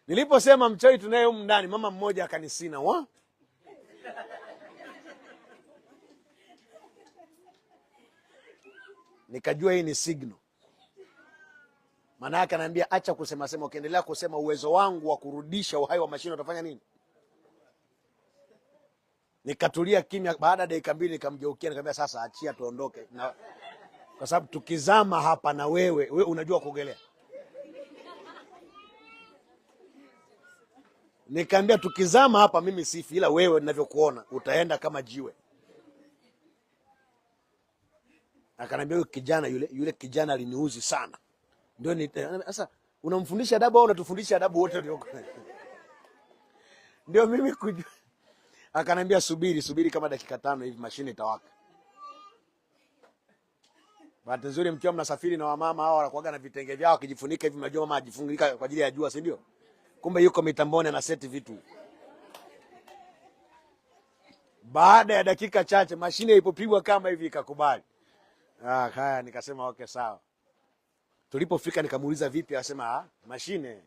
Niliposema mchawi tunaye humu ndani, mama mmoja akanisina. Nikajua hii ni signal. Maana yake ananiambia acha kusema sema, ukiendelea kusema uwezo wangu wa kurudisha uhai wa mashine utafanya nini? Nikatulia kimya. Baada ya dakika 2 nikamgeukia nikamwambia sasa achia tuondoke. Kwa sababu tukizama hapa na wewe unajua kuogelea. Nikamwambia tukizama hapa mimi sifi, ila wewe ninavyokuona utaenda kama jiwe. Akaniambia yule kijana aliniuzi sana. Ndio sasa unamfundisha adabu au unatufundisha adabu wote ndio? Ndio mimi kujua. Akaniambia subiri kama dakika 5 hivi mashine itawaka. Bahati nzuri mkiwa mnasafiri na wamama hao wanakuaga na vitenge vyao wakijifunika hivi, mnajua mama ajifunika kwa ajili ya jua, si ndio? Kumbe yuko mitamboni na seti vitu. Baada ya dakika chache mashine ilipopigwa kama hivi ikakubali. Haya nikasema okay sawa. Tulipofika nikamuuliza vipi, akasema mashine.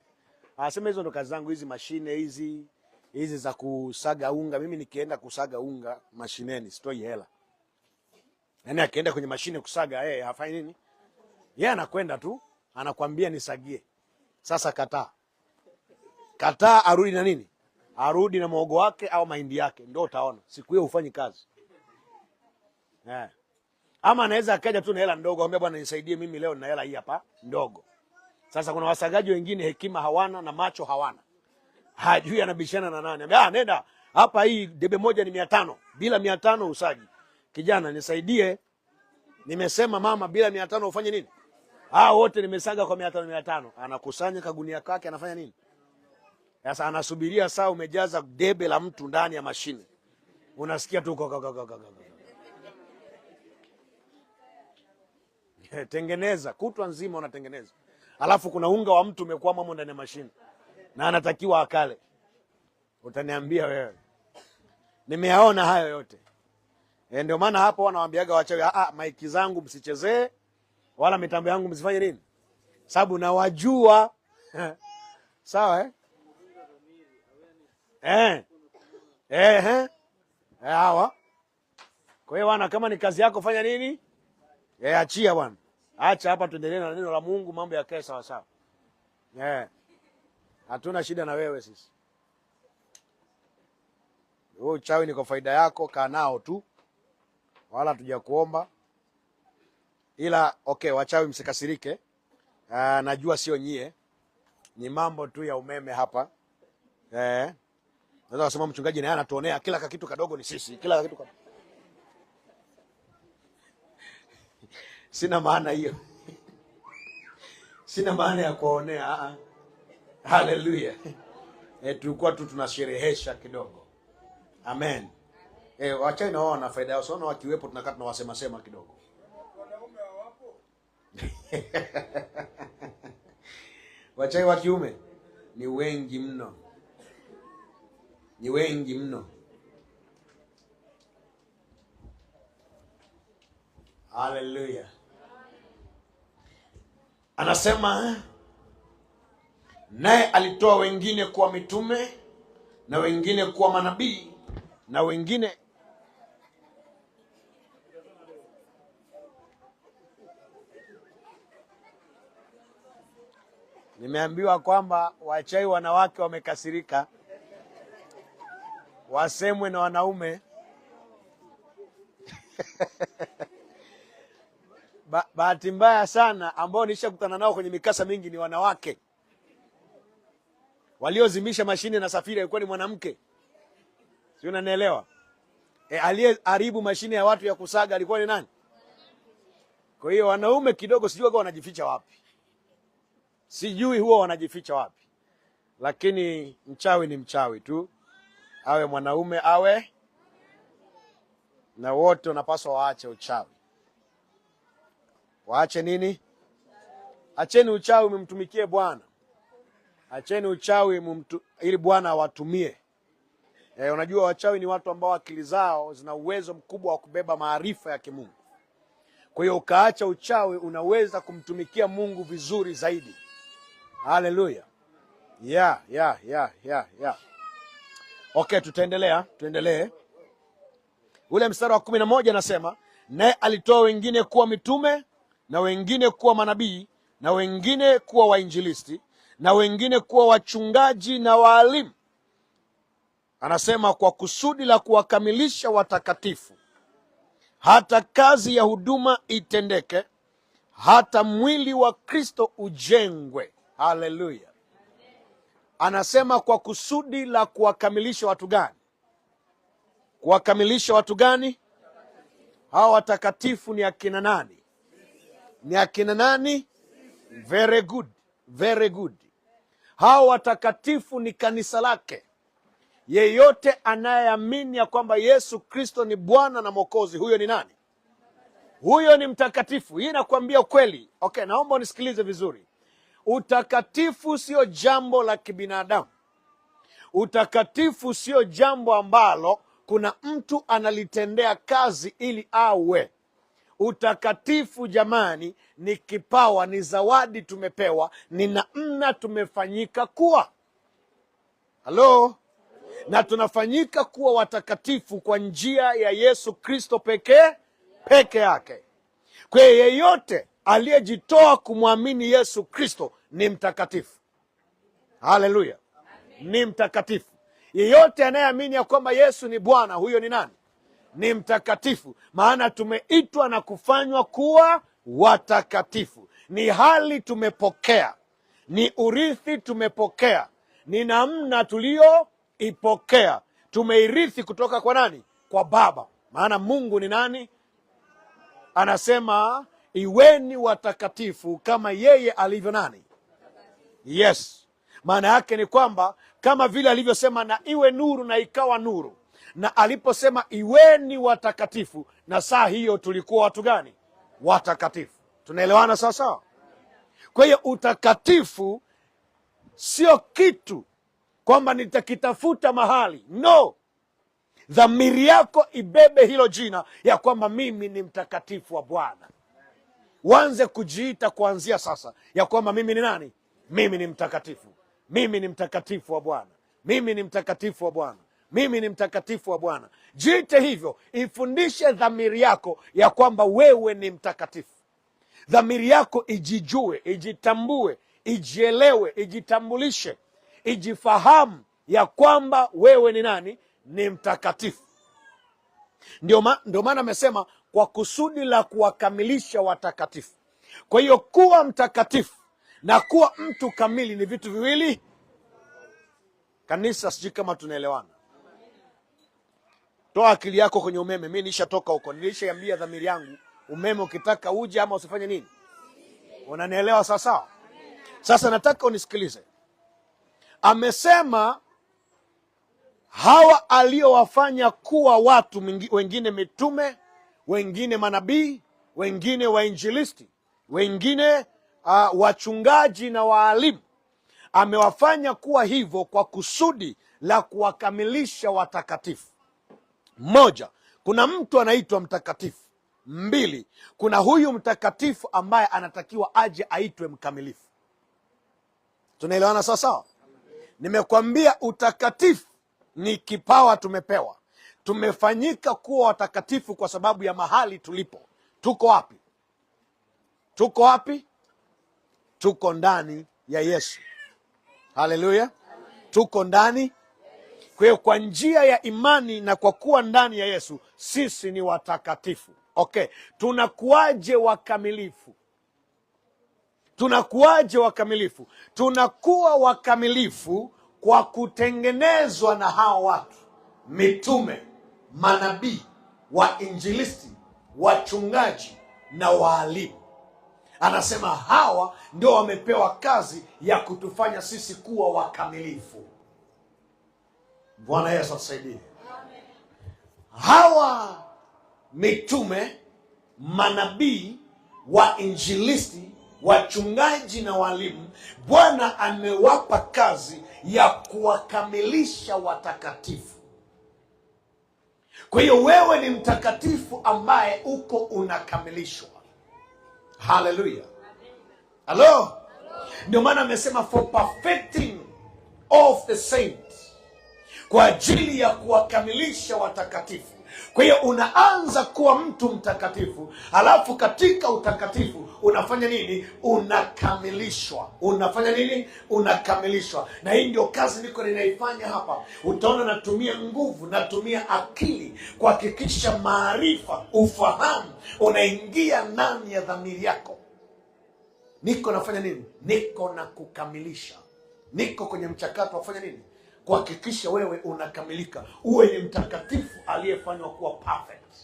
Akasema hizo ndo kazi zangu hizi, mashine hizi za kusaga unga. Mimi nikienda kusaga unga mashineni sitoi hela. Yaani akienda kwenye mashine kusaga hafanyi nini? Yeye anakwenda tu, anakuambia nisagie. Sasa kataa arudi na nini? Arudi na muhogo wake au mahindi yake, ndio utaona. Siku hiyo hufanyi kazi. Ama anaweza akaja tu na hela ndogo, akamwambia bwana nisaidie mimi leo na hela hii hapa ndogo. Sasa kuna wasagaji wengine hekima hawana na macho hawana. Hajui anabishana na nani. Nenda hapa, hii debe moja ni 500. Bila 500 usagi. Kijana nisaidie. Nimesema mama bila 500 ufanye nini? Wote nimesaga kwa 500. Anakusanya kagunia kake, anafanya nini? Sasa anasubiria saa umejaza debe la mtu ndani ya mashine. Unasikia tu tengeneza kutwa nzima unatengeneza. Alafu kuna unga wa mtu umekwama ndani ya mashine na anatakiwa akale. Utaniambia wewe. Nimeyaona hayo yote. Ndio maana hapo wanawaambiaga wachawi, maiki zangu msichezee wala mitambo yangu msifanye nini? Sababu na wajua. Sawa hawa. Kwa hiyo wana kama ni kazi yako fanya nini? Achia bwana. Acha hapa tuendelee na neno la Mungu, mambo yakae sawa sawa. Hatuna shida na wewe sisi. Wewe uchawi ni kwa faida yako, kaa nao tu. Wala tujakuomba. Ila okay, wachawi msikasirike. Najua sio nyie. Ni mambo tu ya umeme hapa. Naweza kusema mchungaji naye anatuonea kila kitu kadogo ni sisi. Kila kitu kadogo. Sina maana hiyo. Sina maana ya kuonea. Hallelujah. Tulikuwa tu tunasherehesha kidogo. Amen. Wachawi na wao wana faida yao. Sio wakiwepo tunakaa tunawasema sema kidogo. Wanaume hawapo. Wachawi wa kiume ni wengi mno. Ni wengi mno. Hallelujah. Anasema naye alitoa wengine kuwa mitume na wengine kuwa manabii na wengine nimeambiwa kwamba wachawi wanawake wamekasirika wasemwe na wanaume. Bahati mbaya sana ambao nilishakutana nao kwenye mikasa mingi ni wanawake. Waliozimisha mashine na safiri alikuwa ni mwanamke. Sio, unanielewa? Aliyeharibu mashine ya watu ya kusaga alikuwa ni nani? Kwa hiyo wanaume kidogo sijui wao wanajificha wapi. Sijui huwa wanajificha wapi. Lakini mchawi ni mchawi tu. Awe mwanaume awe, na wote wanapaswa waache uchawi. Waache nini? Acheni uchawi, mumtumikie Bwana. Acheni uchawi ili Bwana awatumie. Unajua wachawi ni watu ambao akili zao zina uwezo mkubwa wa kubeba maarifa ya kimungu. Kwa hiyo ukaacha uchawi, unaweza kumtumikia Mungu vizuri zaidi. Haleluya. Yeah. Okay, tuendelee. Ule mstari wa 11 anasema, naye alitoa wengine kuwa mitume, na wengine kuwa manabii, na wengine kuwa wainjilisti, na wengine kuwa wachungaji na waalimu. Anasema kwa kusudi la kuwakamilisha watakatifu, hata kazi ya huduma itendeke, hata mwili wa Kristo ujengwe. Haleluya. Anasema kwa kusudi la kuwakamilisha watu gani? Kuwakamilisha watu gani? Hawa watakatifu ni akina nani? Ni akina nani? Very good. Hawa watakatifu ni kanisa lake. Yeyote anayeamini ya kwamba Yesu Kristo ni Bwana na Mwokozi, huyo ni nani? Huyo ni mtakatifu. Hii nakwambia kweli. Okay, naomba unisikilize vizuri. Utakatifu sio jambo la kibinadamu. Utakatifu sio jambo ambalo kuna mtu analitendea kazi ili awe. Utakatifu jamani, ni kipawa, ni zawadi tumepewa, ni namna tumefanyika kuwa. Halo? Na tunafanyika kuwa watakatifu kwa njia ya Yesu Kristo peke yake. Kwa hiyo yeyote aliyejitoa kumwamini Yesu Kristo ni mtakatifu. Haleluya. Ni mtakatifu. Yeyote anayeamini ya kwamba Yesu ni Bwana, huyo ni nani? Ni mtakatifu. Maana tumeitwa na kufanywa kuwa watakatifu. Ni hali tumepokea, ni urithi tumepokea, ni namna tulioipokea. Tumeirithi kutoka kwa nani? Kwa Baba. Maana Mungu ni nani? Anasema iweni watakatifu kama yeye alivyo nani? Yes. Maana yake ni kwamba kama vile alivyosema na iwe nuru na ikawa nuru, na aliposema iweni watakatifu, na saa hiyo tulikuwa watu gani? Watakatifu. Tunaelewana sasa? Kwa hiyo utakatifu sio kitu kwamba nitakitafuta mahali. No. Dhamiri yako ibebe hilo jina ya kwamba mimi ni mtakatifu wa Bwana. Uanze kujiita kuanzia sasa ya kwamba mimi ni nani? Mimi ni mtakatifu. Mimi ni mtakatifu wa Bwana. Mimi ni mtakatifu wa Bwana. Mimi ni mtakatifu wa Bwana. Jiite hivyo. Ifundishe dhamiri yako ya kwamba wewe ni mtakatifu. Dhamiri yako ijijue, ijitambue, ijielewe, ijitambulishe, ijifahamu ya kwamba wewe ni nani? Ni mtakatifu. Ndio maana amesema kwa kusudi la kuwakamilisha watakatifu. Kwa hiyo kuwa mtakatifu na kuwa mtu kamili ni vitu viwili. Kanisa, sijui kama tunaelewana. Toa akili yako kwenye umeme. Mimi nishatoka huko. Nilishaambia dhamiri yangu umeme ukitaka uje ama usifanye nini. Unanielewa sasa? Sasa nataka unisikilize. Amesema hawa aliowafanya kuwa watu, wengine mitume, wengine manabii, wengine wainjilisti, wengine wachungaji na waalimu. Amewafanya kuwa hivyo kwa kusudi la kuwakamilisha watakatifu. Moja, kuna mtu anaitwa mtakatifu. Mbili, kuna huyu mtakatifu ambaye anatakiwa aje aitwe mkamilifu. Tunaelewana sawa? Nimekwambia utakatifu ni kipawa tumepewa. Tumefanyika kuwa watakatifu kwa sababu ya mahali tulipo. Tuko wapi? Tuko wapi? Tuko ndani ya Yesu. Haleluya. Tuko ndani. Kwa hiyo kwa njia ya imani na kwa kuwa ndani ya Yesu, sisi ni watakatifu. Okay, tunakuwaje wakamilifu? Tunakuwaje wakamilifu? Tunakuwa wakamilifu kwa kutengenezwa na hao watu, mitume, manabii, wainjilisti, wachungaji na waalimu. Anasema hawa ndio wamepewa kazi ya kutufanya sisi kuwa wakamilifu. Bwana Yesu atusaidie. Hawa mitume, manabii, wainjilisti, wachungaji na walimu, Bwana amewapa kazi ya kuwakamilisha watakatifu. Kwa hiyo wewe ni mtakatifu ambaye uko unakamilishwa. Haleluya. Hello. Ndio maana amesema for perfecting of the saints, kwa ajili ya kuwakamilisha watakatifu. Kwa hiyo unaanza kuwa mtu mtakatifu, alafu katika utakatifu unafanya nini? Unakamilishwa. Unafanya nini? Unakamilishwa. Na hii ndio kazi niko ninaifanya hapa. Utaona natumia nguvu, natumia akili kuhakikisha maarifa, ufahamu unaingia ndani ya dhamiri yako. Niko nafanya nini? Niko na kukamilisha. Niko kwenye mchakato wa kufanya nini? Kuhakikisha wewe unakamilika. Uwe ni mtakatifu aliyefanywa kuwa perfect.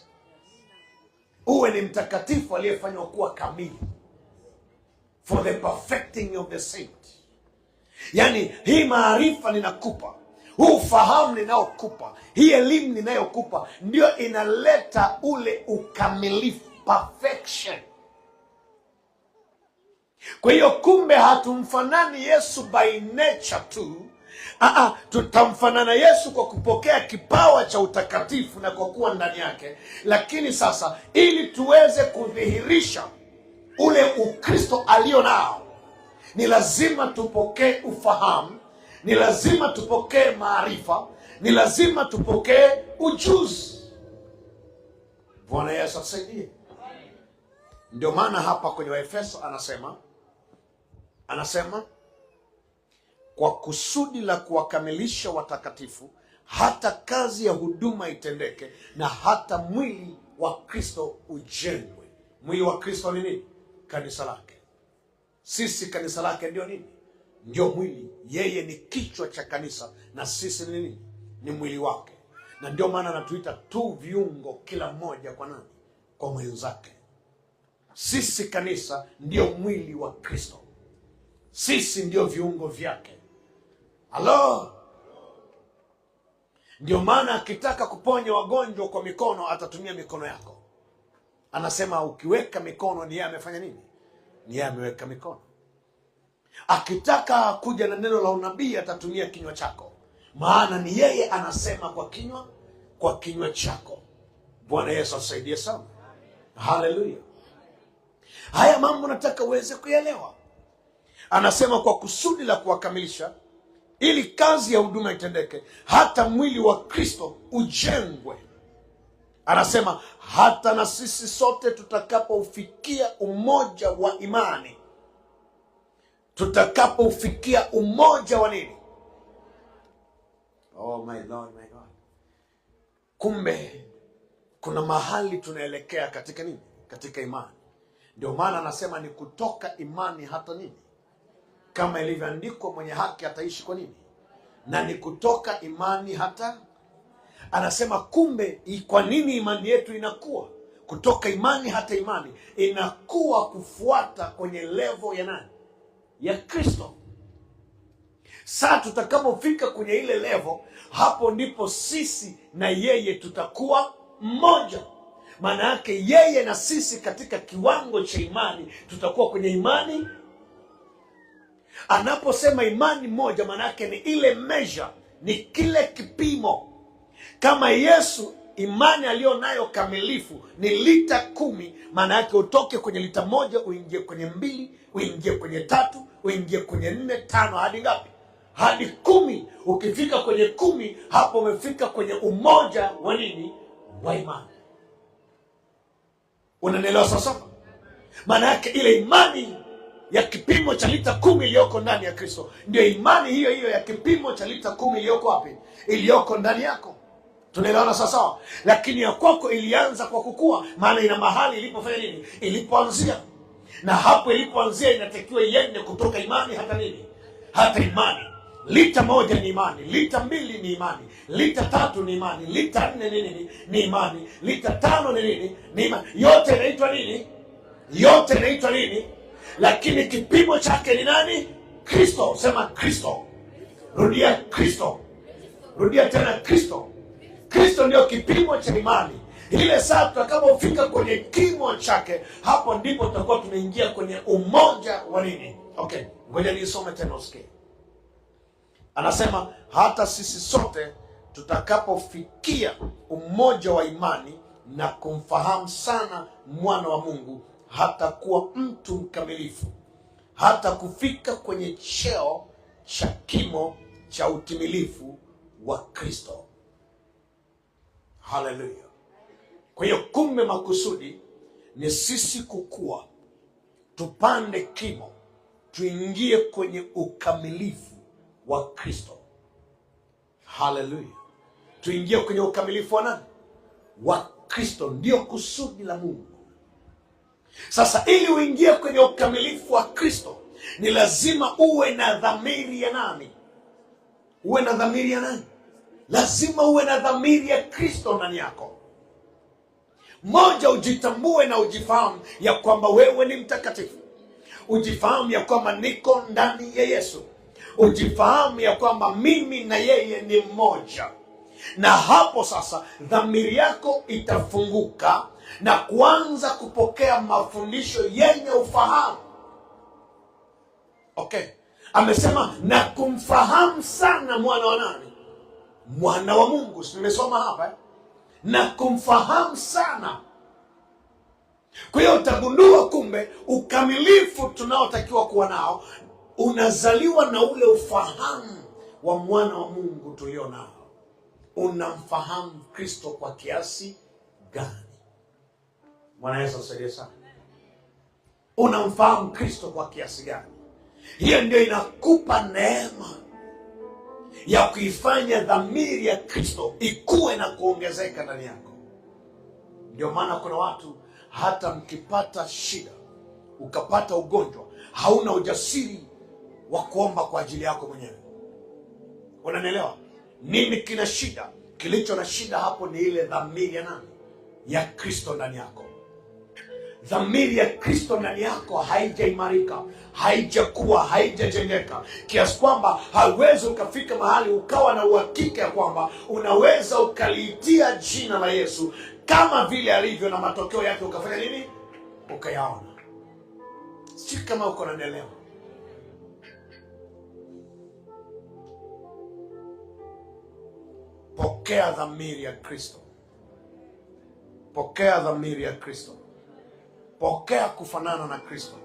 Uwe ni mtakatifu aliyefanywa kuwa kamili. For the perfecting of the saint. Yani hii maarifa ninakupa, huu ufahamu ninaokupa, hii elimu ninayokupa, ndio inaleta ule ukamilifu, perfection. Kwa hiyo kumbe hatumfanani Yesu by nature tu. Tutamfanana Yesu kwa kupokea kipawa cha utakatifu na kwa kuwa ndani yake. Lakini sasa ili tuweze kudhihirisha ule Ukristo alio nao, ni lazima tupokee ufahamu, ni lazima tupokee maarifa, ni lazima tupokee ujuzi. Bwana Yesu asaidie. Ndio maana hapa kwenye Waefeso anasema kwa kusudi la kuwakamilisha watakatifu, hata kazi ya huduma itendeke, na hata mwili wa Kristo ujengwe. Mwili wa Kristo ni nini? Kanisa lake. Sisi kanisa lake ndio nini? Ndio mwili. Yeye ni kichwa cha kanisa na sisi ni nini? Ni mwili wake. Na ndio maana anatuita tu viungo, kila mmoja kwa nani? Kwa mwenzake. Sisi kanisa ndio mwili wa Kristo. Sisi ndio viungo vyake. Halo. Ndio maana akitaka kuponya wagonjwa kwa mikono, atatumia mikono yako. Anasema ukiweka mikono, ni yeye amefanya nini? Ni yeye ameweka mikono. Akitaka kuja na neno la unabii, atatumia kinywa chako, maana ni yeye anasema kwa kinywa chako. Bwana Yesu asaidie sana. Haleluya. Haya mambo nataka uweze kuelewa. Anasema kwa kusudi la kuwakamilisha, ili kazi ya huduma itendeke, hata mwili wa Kristo ujengwe. Anasema hata na sisi sote tutakapoufikia umoja wa imani. Tutakapoufikia umoja wa nini? Oh my Lord, my God. Kumbe kuna mahali tunaelekea katika nini? Katika imani. Ndio maana anasema ni kutoka imani hata nini? Kama ilivyoandikwa, mwenye haki ataishi kwa nini? Na ni kutoka imani hata. Anasema kumbe kwa nini imani yetu inakuwa? Kutoka imani hata imani. Inakuwa kufuata kwenye level ya nani? Ya Kristo. Sasa tutakapofika kwenye ile level, hapo ndipo sisi na yeye tutakuwa mmoja. Maana yake yeye na sisi katika kiwango cha imani tutakuwa kwenye imani. Anaposema imani moja, maana yake ni ile measure, ni kile kipimo. Kama Yesu imani aliyonayo kamilifu ni lita 10, maana yake utoke kwenye lita 1 uingie kwenye 2, uingie kwenye 3, uingie kwenye 4, 5 hadi ngapi? Hadi 10. Ukifika kwenye 10, hapo umefika kwenye umoja wa nini? Wa imani. Unanielewa sasa? Maana yake ile imani ya kipimo cha lita 10 iliyoko ndani ya Kristo ndio imani hiyo hiyo ya kipimo cha lita 10 iliyoko wapi? Iliyoko ndani yako. Tunaelewana sasa? Lakini ya kwako ilianza kwa kukua, maana ina mahali ilipofanya nini? Ilipoanzia. Na hapo ilipoanzia inatakiwa iende kutoka imani hata nini? Hata imani. Lita 1 ni imani, lita 2 ni imani, lita 3 ni imani, lita 4 ni nini? Ni imani, lita 5 ni nini? Ni imani. Yote inaitwa nini? Yote inaitwa nini? Lakini kipimo chake ni nani? Kristo. Sema Kristo. Rudia Kristo. Rudia tena Kristo. Kristo ndio kipimo cha imani. Ile saa tutakapofika kwenye kimo chake, hapo ndipo tutakuwa tumeingia kwenye umoja wa nini? Okay, ngoja nisome tena usikie. Anasema hata sisi sote tutakapofikia umoja wa imani na kumfahamu sana mwana wa Mungu, hata kuwa mtu mkamilifu, hata kufika kwenye cheo cha kimo cha utimilifu wa Kristo. Haleluya. Kwa hiyo kumbe makusudi ni sisi kukua, tupande kimo, tuingie kwenye ukamilifu wa Kristo. Haleluya. Tuingie kwenye ukamilifu wa nani? Wa Kristo. Ndio kusudi la Mungu. Sasa ili uingie kwenye ukamilifu wa Kristo, ni lazima uwe na dhamiri ya nani? Uwe na dhamiri ya nani? Lazima uwe na dhamiri ya Kristo ndani yako. Moja, ujitambue na ujifahamu ya kwamba wewe ni mtakatifu. Ujifahamu ya kwamba niko ndani ya Yesu. Ujifahamu ya kwamba mimi na yeye ni mmoja. Na hapo sasa dhamiri yako itafunguka na kuanza kupokea mafundisho yenye ufahamu. Okay. Amesema na kumfahamu sana mwana wa nani? Mwana wa Mungu. Nimesoma hapa. Na kumfahamu sana. Kwa hiyo utagundua kumbe ukamilifu tunaotakiwa kuwa nao unazaliwa na ule ufahamu wa mwana wa Mungu tulio nao. Unamfahamu Kristo kwa kiasi gani? Bwana Yesu asifiwe sana. Unamfahamu Kristo kwa kiasi gani? Hiyo ndio inakupa neema ya kuifanya dhamiri ya Kristo ikue na kuongezeka ndani yako. Ndio maana kuna watu hata mkipata shida, ukapata ugonjwa, hauna ujasiri wa kuomba kwa ajili yako mwenyewe. Unanielewa? Nini kina shida? Kilicho na shida hapo ni ile dhamiri ya nani? Ya Kristo ndani yako. Dhamiri ya Kristo ndani yako haijaimarika, haijakuwa, haijajengeka kiasi kwamba hauwezi ukafika mahali ukawa na uhakika ya kwamba unaweza ukaliitia jina la Yesu kama vile alivyo, na matokeo yake ukafanya nini? Ukayaona. Si kama uko unanielewa. Pokea dhamiri ya Kristo. Pokea dhamiri ya Kristo. Pokea kufanana na Kristo.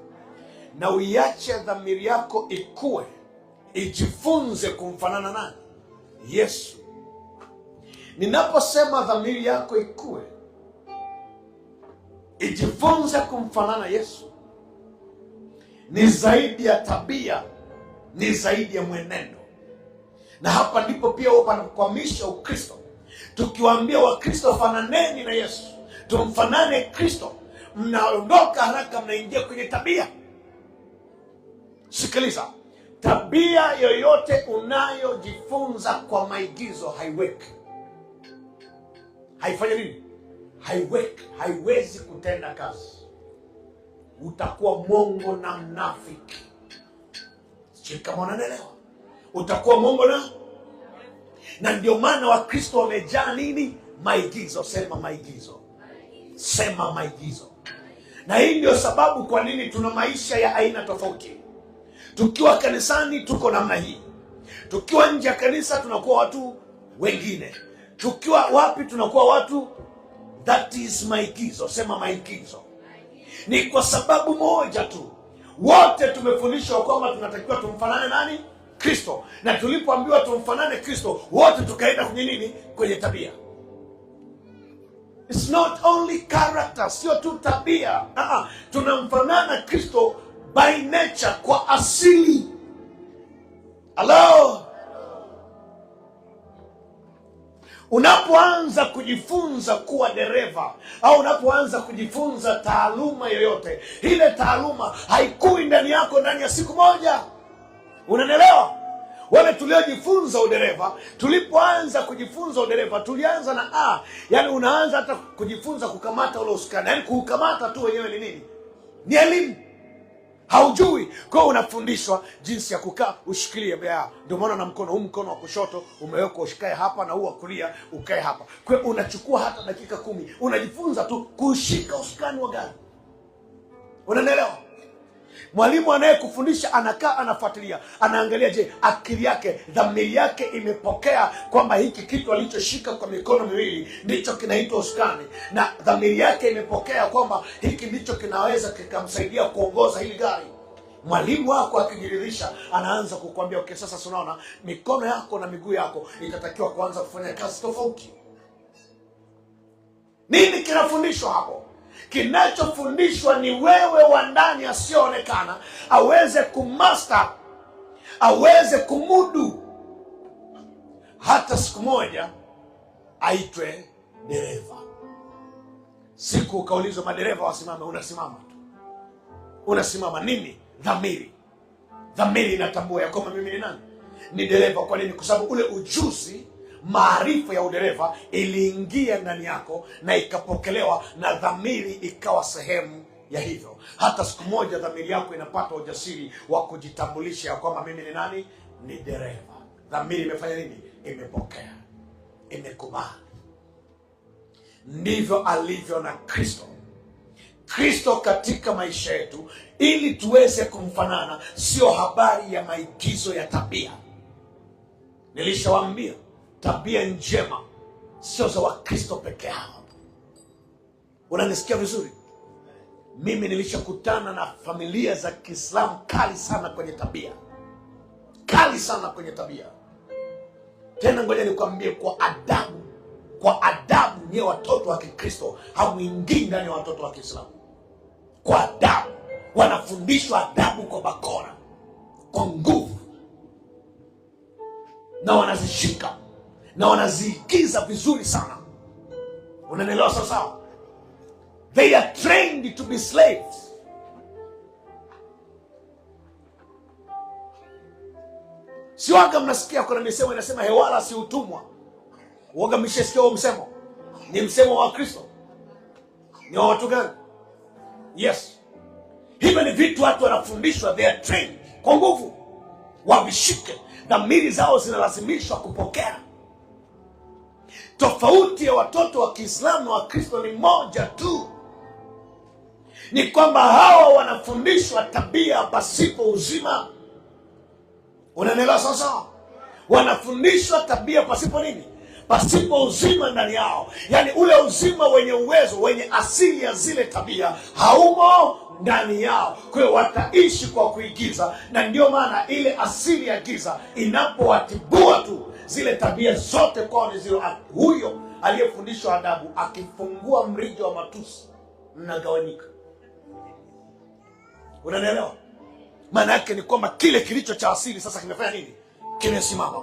Na uiache dhamiri yako ikue, ijifunze kumfanana nani? Yesu. Ninaposema dhamiri yako ikue, ijifunze kumfanana Yesu, ni zaidi ya tabia, ni zaidi ya mwenendo. Na hapa ndipo pia wanakwamisha Ukristo. Tukiwaambia Wakristo fananeni na Yesu, tumfanane Kristo, mnaondoka haraka, mnaingia kwenye tabia. Sikiliza, tabia yoyote unayojifunza kwa maigizo haiweki. Haifanya nini? Haiweki, haiwezi kutenda kazi. Utakuwa mongo na mnafiki. Kama unanielewa, utakuwa mongo na ndio maana Wakristo wamejaa nini? Maigizo. Sema maigizo. Sema maigizo. Na hii ndio sababu kwa nini tuna maisha ya aina tofauti. Tukiwa kanisani tuko namna hii, tukiwa nje ya kanisa tunakuwa watu wengine, tukiwa wapi tunakuwa watu. That is maigizo. Sema maigizo. Ni kwa sababu moja tu, wote tumefundishwa kwamba tunatakiwa tumfanane nani? Kristo. Na tulipoambiwa tumfanane Kristo, wote tukaenda kwenye nini? Kwenye tabia. It's not only character, sio tu tabia. Tunamfanana Kristo by nature, kwa asili. Hello? Unapoanza kujifunza kuwa dereva au unapoanza kujifunza taaluma yoyote, ile taaluma haikui ndani yako ndani ya siku moja. Unanielewa? Wale tuliojifunza udereva, tulipoanza kujifunza udereva, tulianza na yani unaanza hata kujifunza kukamata ule usukani. Yani kukamata tu wenyewe ni nini? Ni elimu. Haujui. Kwa hiyo unafundishwa jinsi ya kukaa, ushikilie. Ndio maana na mkono huu, mkono wa kushoto umewekwa ushikae hapa, na huu wa kulia ukae hapa. Kwa hiyo unachukua hata dakika 10 unajifunza tu kushika usukani wa gari. Unanielewa? Mwalimu anayekufundisha anakaa, anafuatilia, anaangalia, je, akili yake, dhamiri yake imepokea kwamba hiki kitu alichoshika kwa mikono miwili ndicho kinaitwa usukani, na dhamiri yake imepokea kwamba hiki ndicho kinaweza kikamsaidia kuongoza hili gari. Mwalimu wako akijiridhisha, anaanza kukwambia, okay, sasa unaona mikono yako na miguu yako itatakiwa kuanza kufanya kazi tofauti. Nini kinafundishwa hapo? Kinachofundishwa ni wewe wa ndani asiyoonekana aweze kumaster, aweze kumudu, hata siku moja aitwe dereva. Siku ukaulizwa madereva wasimame, unasimama tu. Unasimama nini? Dhamiri. Dhamiri inatambua ya kwamba mimi ni nani? Ni dereva. Kwa nini? Kwa sababu ule ujuzi, maarifa ya udereva iliingia ndani yako na ikapokelewa, na dhamiri ikawa sehemu ya hivyo. Hata siku moja dhamiri yako inapata ujasiri wa kujitambulisha ya kwamba mimi ni nani? Ni dereva. Dhamiri imefanya nini? Imepokea, imekubali. Ndivyo alivyo na Kristo. Kristo katika maisha yetu, ili tuweze kumfanana, sio habari ya maigizo ya tabia. Nilishawaambia, tabia njema sio za Wakristo peke yao. Unanisikia vizuri? Mimi nilishakutana na familia za Kiislamu kali sana kwenye tabia. Kali sana kwenye tabia. Tena ngoja nikwambie, kwa adabu. Kwa adabu, nyewe watoto wa Kikristo hamuingii ndani ya watoto wa Kiislamu. Kwa adabu. Wanafundishwa adabu kwa bakora, kwa nguvu, na wanazishika na wanaziigiza vizuri sana. Unanielewa sasa? They are trained to be slaves. Si waga mnasikia kuna misemo inasema hewala si utumwa. Waga mshesikia huo msemo? Ni msemo wa Kristo. Ni wa watu gani? Yes. Hivyo ni vitu watu wanafundishwa, they are trained kwa nguvu. Wavishike. Dhamiri zao zinalazimishwa kupokea. Tofauti ya watoto wa Kiislamu na wa Kristo ni moja tu. Ni kwamba hawa wanafundishwa tabia pasipo uzima. Unanielewa sasa? Wanafundishwa tabia pasipo nini? Pasipo uzima ndani yao. Yaani ule uzima wenye uwezo, wenye asili ya zile tabia haumo ndani yao. Kwa hiyo wataishi kwa kuigiza, na ndio maana ile asili ya giza inapowatibua tu, zile tabia zote kwao ni zile. Huyo aliyefundishwa adabu akifungua mrija wa matusi, mnagawanyika. Unanielewa? Maana yake ni kwamba kile kilicho cha asili sasa kimefanya nini? Kimesimama.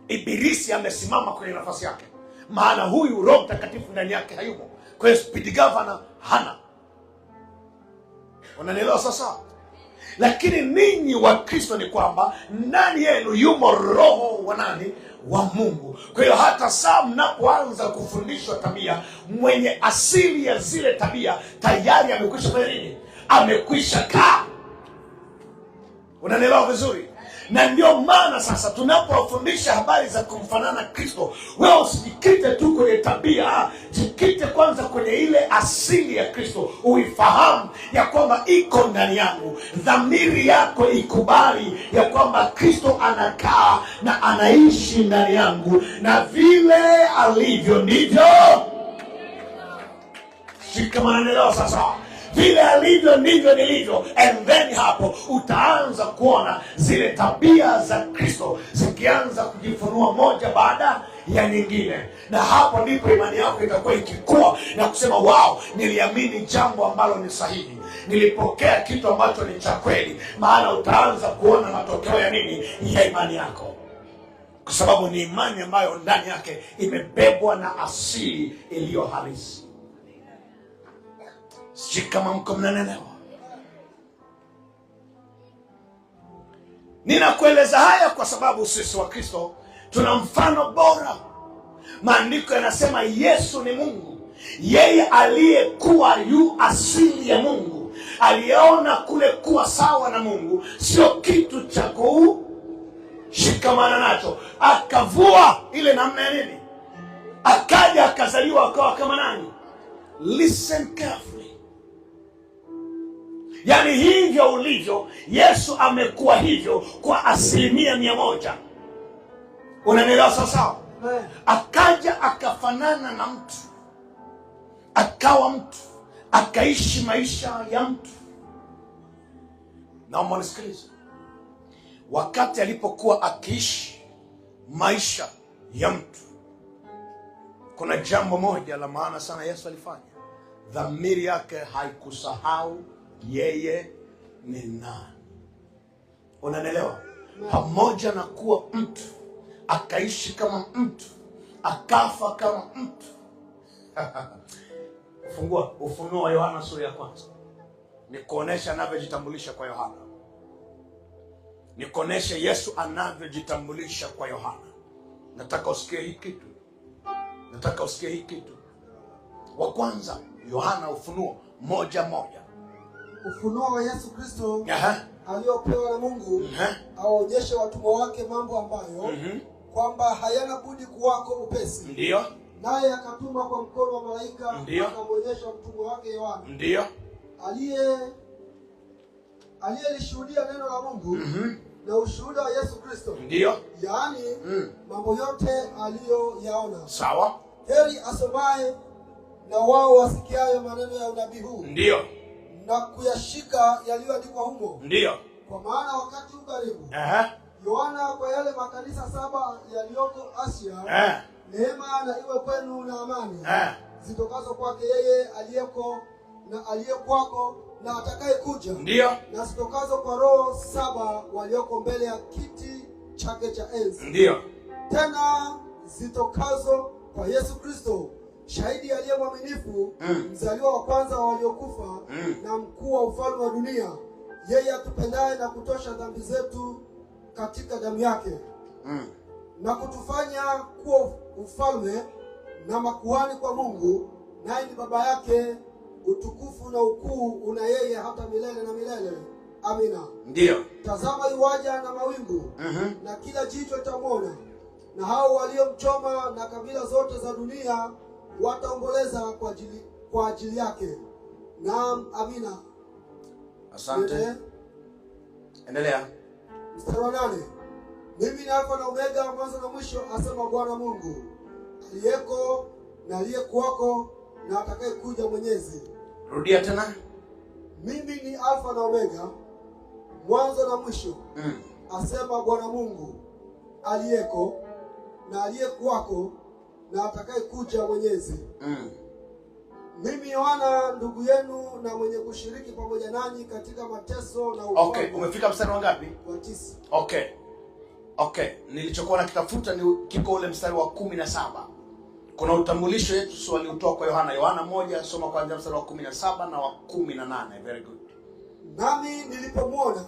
Ibilisi amesimama kwenye nafasi yake, maana huyu Roho Mtakatifu ndani yake hayumo. Kwa hiyo speed governor hana. Unanielewa sasa? Lakini ninyi wa Kristo ni kwamba ndani yenu yumo Roho wa nani? Wa Mungu. Kwa hiyo hata saa mnapoanza kufundishwa tabia, mwenye asili ya zile tabia tayari amekwisha fanya nini? Amekwisha kaa. Unanielewa vizuri? Na ndio maana sasa tunapofundisha habari za kumfanana Kristo, wewe usijikite tu kwenye tabia, jikite kwanza kwenye ile asili ya Kristo. Uifahamu ya kwamba iko ndani yangu. Dhamiri yako ikubali ya kwamba Kristo anakaa na anaishi ndani yangu, na vile alivyo ndivyo. Shikamana nalo sasa. Vile alivyo ndivyo nilivyo. And then hapo utaanza kuona zile tabia za Kristo zikianza kujifunua moja baada ya nyingine. Na hapo ndipo imani yako itakuwa ikikua na kusema, wow, niliamini jambo ambalo ni sahihi. Nilipokea kitu ambacho ni cha kweli. Maana utaanza kuona matokeo ya nini? Ya imani yako. Kwa sababu ni imani ambayo ndani yake imebebwa na asili iliyo halisi. Si kama mko mnanelewa. Ninakueleza haya kwa sababu sisi wa Kristo tuna mfano bora. Maandiko yanasema Yesu ni Mungu. Yeye aliyekuwa yu asili ya Mungu, aliona kule kuwa sawa na Mungu sio kitu cha kushikamana nacho, akavua ile namna ya nini, akaja akazaliwa akawa kama nani? Listen carefully. Yaani hivyo ulivyo, Yesu amekuwa hivyo kwa 100%. Unanielewa sasa? Akaja akafanana na mtu, akawa mtu, akaishi maisha ya mtu. Naomba nisikilize. Wakati alipokuwa akiishi maisha ya mtu, kuna jambo moja la maana sana Yesu alifanya. Dhamiri yake haikusahau yeye ni nani. Unanielewa? Pamoja na kuwa mtu, akaishi kama mtu, akafa kama mtu. Fungua Ufunuo wa Yohana sura ya 1. Nikuonesha anavyojitambulisha kwa Yohana. Nikuoneshe Yesu anavyojitambulisha kwa Yohana. Nataka usikie hii kitu. Nataka usikie hii kitu. Wa kwanza, Yohana Ufunuo 1:1. Ufunuo wa Yesu Kristo aliopewa na Mungu awaonyeshe watumwa wake mambo ambayo kwamba hayana budi kuwako upesi. Ndio. Naye akatuma kwa mkono wa malaika akamwonyesha mtumwa wake Yohana. Ndio. Aliyelishuhudia neno la Mungu na ushuhuda wa Yesu Kristo. Ndio. Yaani mambo yote aliyoyaona. Sawa. Heri asomaye na wao wasikiayo maneno ya unabii huu. Ndio. Na kuyashika yaliyoandikwa humo. Ndio. Kwa maana wakati ukaribu. Yohana kwa yale makanisa 7 yaliyoko Asia. Neema na iwe kwenu na amani. Zitokazo kwake yeye aliyeko na aliyekwako na atakaye kuja. Ndio. Na zitokazo kwa roho 7 walioko mbele ya kiti chake cha enzi. Ndio. Tena zitokazo kwa Yesu Kristo, shahidi aliye mwaminifu, mzaliwa wa kwanza wa waliokufa, na mkuu wa ufalme wa dunia, yeye atupendaye na kutosha dhambi zetu katika damu yake, na kutufanya kuwa ufalme na makuhani kwa Mungu, naye ni baba yake. Utukufu na ukuu una yeye hata milele na milele. Amina. Ndio. Tazama yuaja na mawingu, na kila jicho litamwona, na hao waliomchoma, na kabila zote za dunia wataomboleza kwa ajili yake. Naam, amina. Asante. Endelea. Mstari wa 8. Mimi ni Alfa na Omega, mwanzo na mwisho, asema Bwana Mungu, aliyeko na aliyekuwako na atakaye kuja, Mwenyezi. Rudia tena. Mimi ni Alfa na Omega, mwanzo na mwisho, asema Bwana Mungu, aliyeko na aliyekuwako na atakaye kuja, Mwenyezi. Mimi Yohana ndugu yenu na mwenye kushiriki pamoja nanyi katika mateso na ufalme. Okay, umefika mstari wa ngapi? Wa 9. Okay. Nilichokuwa nakitafuta ni kiko ule mstari wa 17. Kuna utambulisho Yesu aliutoa kwa Yohana. Yohana 1, soma kuanzia mstari wa 17 na wa 18. Very good. Nami nilipomwona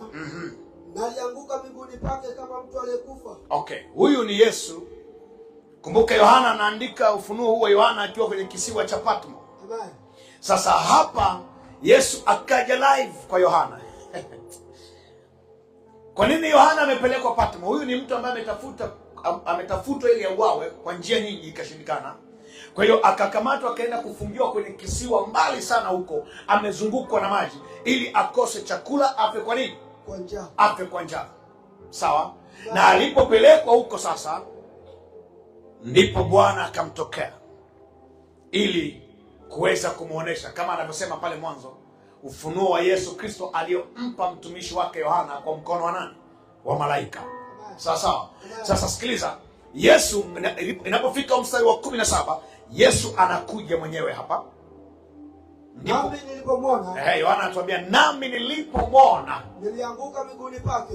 nalianguka miguuni pake kama mtu aliyekufa. Okay, huyu ni Yesu. Kumbuka Yohana anaandika ufunuo huu wa Yohana akiwa kwenye kisiwa cha Patmo. Amen. Sasa hapa Yesu akaja live kwa Yohana. Kwa nini Yohana amepelekwa Patmo? Huyu ni mtu ambaye ametafutwa ili auawe kwa njia nyingi, ikashindikana. Kwa hiyo akakamatwa, akaenda kufungiwa kwenye kisiwa mbali sana huko, amezungukwa na maji, ili akose chakula, afe kwa nini? Kwa njaa. Afe kwa njaa. Sawa? Na alipopelekwa huko sasa, ndipo Bwana akamtokea ili kuweza kumuonesha, kama anavyosema pale mwanzo, ufunuo wa Yesu Kristo aliyompa mtumishi wake Yohana kwa mkono wa nani? Wa malaika. Sawa. Sasa sikiliza, Yesu inapofika mstari wa 17, Yesu anakuja mwenyewe hapa. Nami nilipomwona, Yohana anatuambia nami nilipomwona nilianguka miguuni pake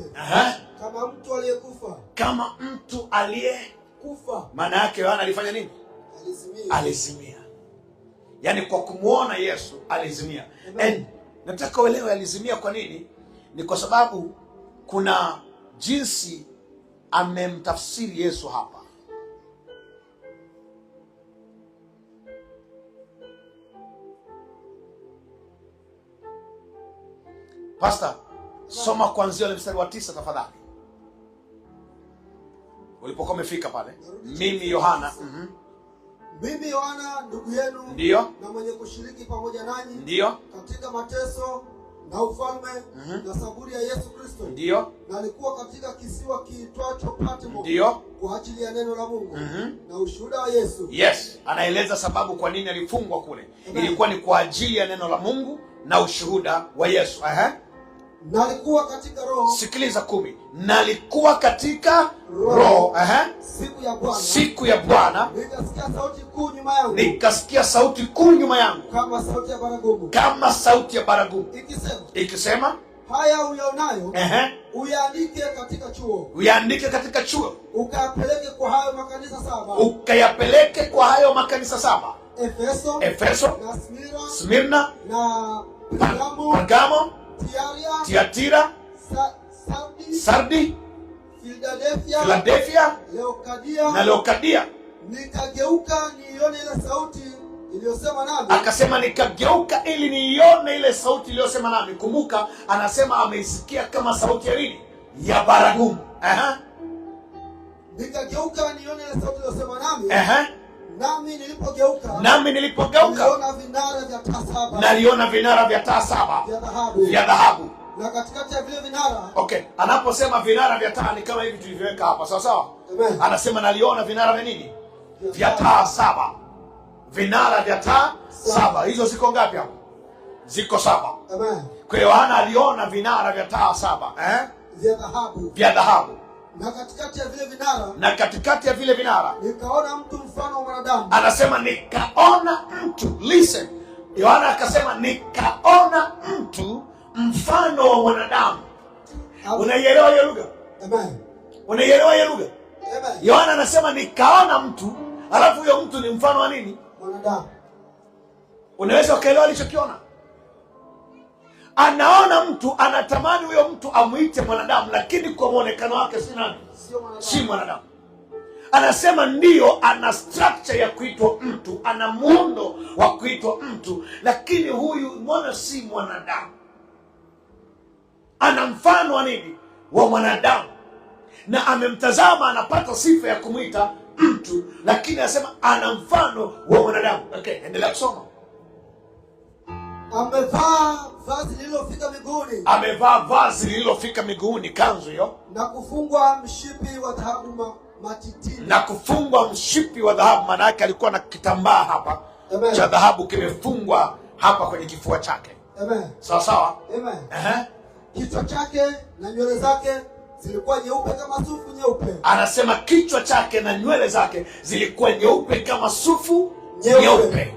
kama mtu aliyekufa. Kama mtu aliyekufa. Maana yake Yohana alifanya nini? Alizimia. Yaani kwa kumwona Yesu alizimia. Nataka uelewe alizimia kwa nini? Ni kwa sababu kuna jinsi amemtafsiri Yesu hapa. Pastor, soma kuanzia ule mstari wa 9 tafadhali. Ulipokuwa umefika pale. Mimi Yohana. Mimi Yohana ndugu yenu, ndio, na mwenye kushiriki pamoja nanyi, ndio, katika mateso na ufalme na saburi ya Yesu Kristo. Ndio. Na alikuwa katika kisiwa kiitwacho Patmo. Ndio. Kwa ajili ya neno la Mungu na ushuhuda wa Yesu. Yes, anaeleza sababu kwa nini alifungwa kule. Ilikuwa ni kwa ajili ya neno la Mungu na ushuhuda wa Yesu. Na alikuwa katika roho. Sikiliza 10. Na alikuwa katika roho. Siku ya Bwana. Nikasikia sauti kuu nyuma yangu. Nikasikia sauti kuu nyuma yangu. Kama sauti ya baragumu. Kama sauti ya baragumu. Ikisema. Haya uyaonayo. Uyaandike katika chuo. Uyaandike katika chuo. Ukayapeleke kwa hayo makanisa 7. Ukayapeleke kwa hayo makanisa 7. Efeso. Na Smirna. Na Pergamo. Tiatira, Sardi, Philadelphia na Leokadia. Nikageuka niione ile sauti iliyosema nami. Akasema nikageuka ili niione ile sauti iliyosema nami. Kumbuka anasema ameisikia kama sauti ya nini? Ya baragumu. Nikageuka nione ile sauti iliyosema nami. Nami nilipogeuka naliona vinara vya taa 7 vya dhahabu. Na katikati ya vile vinara. Okay, anaposema vinara vya taa ni kama hivi tulivyoweka hapa, sawa sawa? Anasema naliona vinara vya nini? Vya taa 7. Vinara vya taa 7. Hizo ziko ngapi hapo? Ziko 7. Amen. Kwa hiyo Yohana aliona vinara vya taa 7, vya dhahabu. Na katikati ya vile vinara. Nikaona mtu mfano wa mwanadamu. Anasema nikaona mtu. Listen. Yohana akasema nikaona mtu mfano wa mwanadamu. Unaielewa hiyo lugha? Amen. Unaielewa hiyo lugha? Amen. Yohana anasema nikaona mtu, alafu huyo mtu ni mfano wa nini? Mwanadamu. Unaweza ukaelewa alichokiona? Anaona mtu, anatamani huyo mtu amuite mwanadamu, lakini kwa muonekano wake si nani? Si mwanadamu. Anasema ndiyo, ana structure ya kuitwa mtu, ana muundo wa kuitwa mtu, lakini huyu mbona si mwanadamu? Ana mfano wa nini? Wa mwanadamu. Na amemtazama, anapata sifa ya kumuita mtu, lakini anasema ana mfano wa mwanadamu. Okay, endelea kusoma. Amevaa vazi lililofika miguuni. Amevaa vazi lililofika miguuni, kanzu hiyo. Na kufungwa mshipi wa dhahabu matitini. Na kufungwa mshipi wa dhahabu, maana yake alikuwa na kitambaa hapa cha dhahabu kimefungwa hapa kwenye kifua chake. Amen. Sawa sawa? Amen. Kichwa chake na nywele zake zilikuwa nyeupe kama sufu nyeupe. Anasema kichwa chake na nywele zake zilikuwa nyeupe kama sufu nyeupe.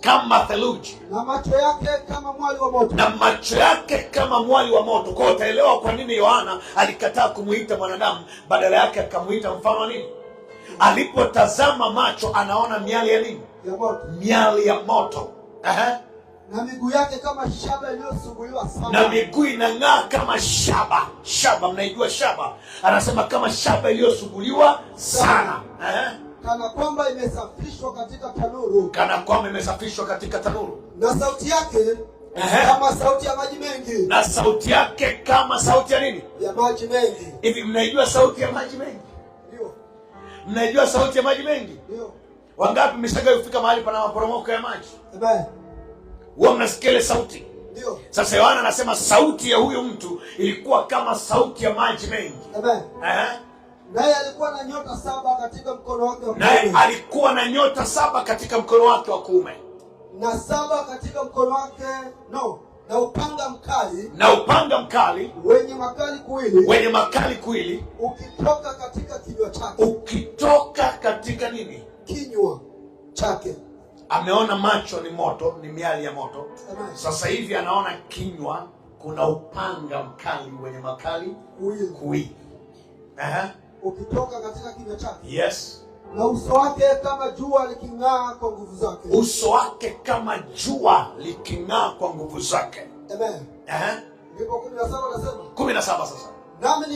Kama theluji. Na macho yake kama mwali wa moto. Kwa utaelewa kwa nini Yohana alikataa kumuita mwanadamu, badala yake akamuita mfano wa nini? Alipotazama macho anaona miali ya nini? Ya moto. Miali ya moto. Na miguu yake kama shaba iliyosuguliwa sana. Na miguu inang'aa kama shaba. Shaba, mnaijua shaba? Anasema kama shaba iliyosuguliwa sana. Kana kwamba imesafishwa katika tanuru. Na sauti yake kama sauti ya maji mengi. Na sauti yake kama sauti ya nini? Ya maji mengi. Hivi mnaijua sauti ya maji mengi? Ndio. Mnaijua sauti ya maji mengi? Ndio. Wangapi mmeshawahi kufika mahali pana maporomoko ya maji? Amen. Huwa mnasikia ile sauti? Ndio. Sasa Yohana anasema sauti ya huyu mtu ilikuwa kama sauti ya maji mengi. Amen. Naye alikuwa na nyota 7 katika mkono wake wa kuume. Na 7 katika mkono wake na upanga mkali. Wenye makali kuwili. Ukitoka katika nini? Kinywa chake. Ameona macho ni moto, ni miali ya moto. Amen. Sasa hivi anaona kinywa kuna upanga mkali wenye makali kuwili. Ukitoka katika kinywa chake. Yes. Na uso wake kama jua liking'aa kwa nguvu zake. Nguvu zake. Amen. Ndipo 17 anasema. 17 sasa. Nami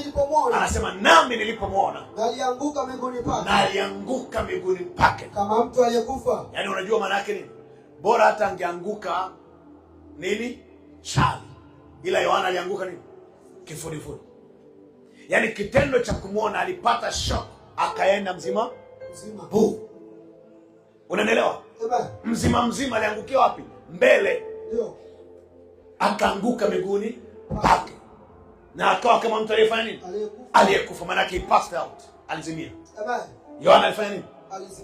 nilipomwona. Nalianguka miguuni pake. Kama mtu aliyekufa. Yaani unajua maana yake nini? Bora hata angeanguka nini? Chali. Ila Yohana alianguka nini? Kifudifudi. Yaani kitendo cha kumwona alipata shock, akaenda mzima. Unanielewa? Mzima aliangukia wapi? Mbele. Ndio. akaanguka miguuni pake, na akawa kama mtu aliyefanya nini? Aliyekufa. Maana yake he passed out, alizimia. Yohana alifanya nini?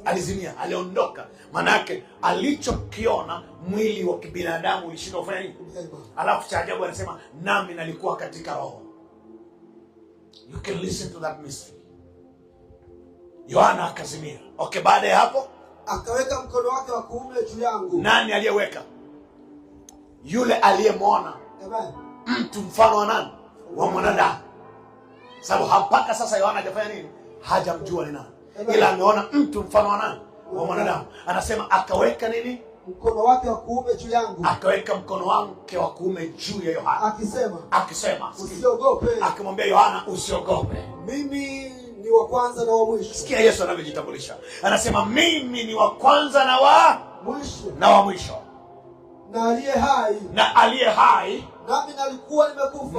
Alizimia, aliondoka. Maana yake alichokiona mwili wa kibinadamu ulishindwa kufanya nini? Alafu cha ajabu anasema nami nalikuwa katika roho. You can listen to that mystery. Yohana akazimia. Okay, baada ya hapo akaweka mkono wake wa kuume juu yangu. Nani aliyeweka? Yule aliyemwona. Mtu mfano wa nani? Wa mwanadamu. Sababu mpaka sasa Yohana hajafanya nini? Hajamjua ni nani. Ila ameona mtu mfano wa nani? Wa mwanadamu. Anasema akaweka nini? Mkono wake wa kuume juu yangu. Akaweka mkono wake wa kuume juu ya Yohana. Akisema usiogope. Akimwambia Yohana usiogope. Mimi ni wa kwanza na wa mwisho. Sikia Yesu anavyojitambulisha. Anasema mimi ni wa kwanza na wa mwisho. Na wa mwisho. Na aliye hai. Na aliye hai.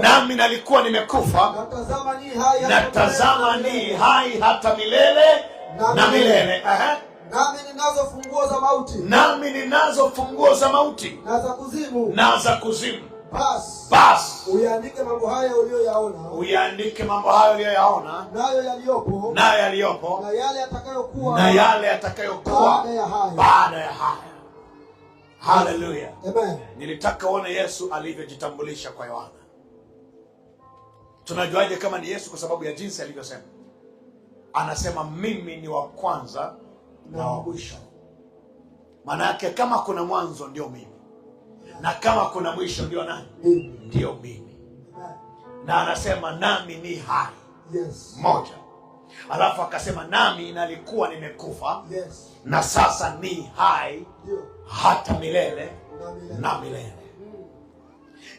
Nami nalikuwa nimekufa. Natazama ni hai hata milele na milele. Nami ninazo funguo za mauti. Nami ninazo funguo za mauti. Na za kuzimu. Basi uyaandike mambo haya uliyoyaona. Uyaandike mambo haya uliyoyaona. Nayo yaliyopo. Na yale yatakayokuwa baada ya haya. Hallelujah. Amen. Nilitaka uone Yesu alivyojitambulisha kwa Yohana. Tunajuaje kama ni Yesu? Kwa sababu ya jinsi alivyosema. Anasema mimi ni wa kwanza na wa mwisho. Maana yake kama kuna mwanzo ndio mimi. Na kama kuna mwisho ndio nani? Ndio mimi. Na anasema nami ni hai. Moja. Alafu akasema nami nalikuwa nimekufa. Na sasa ni hai hata milele na milele.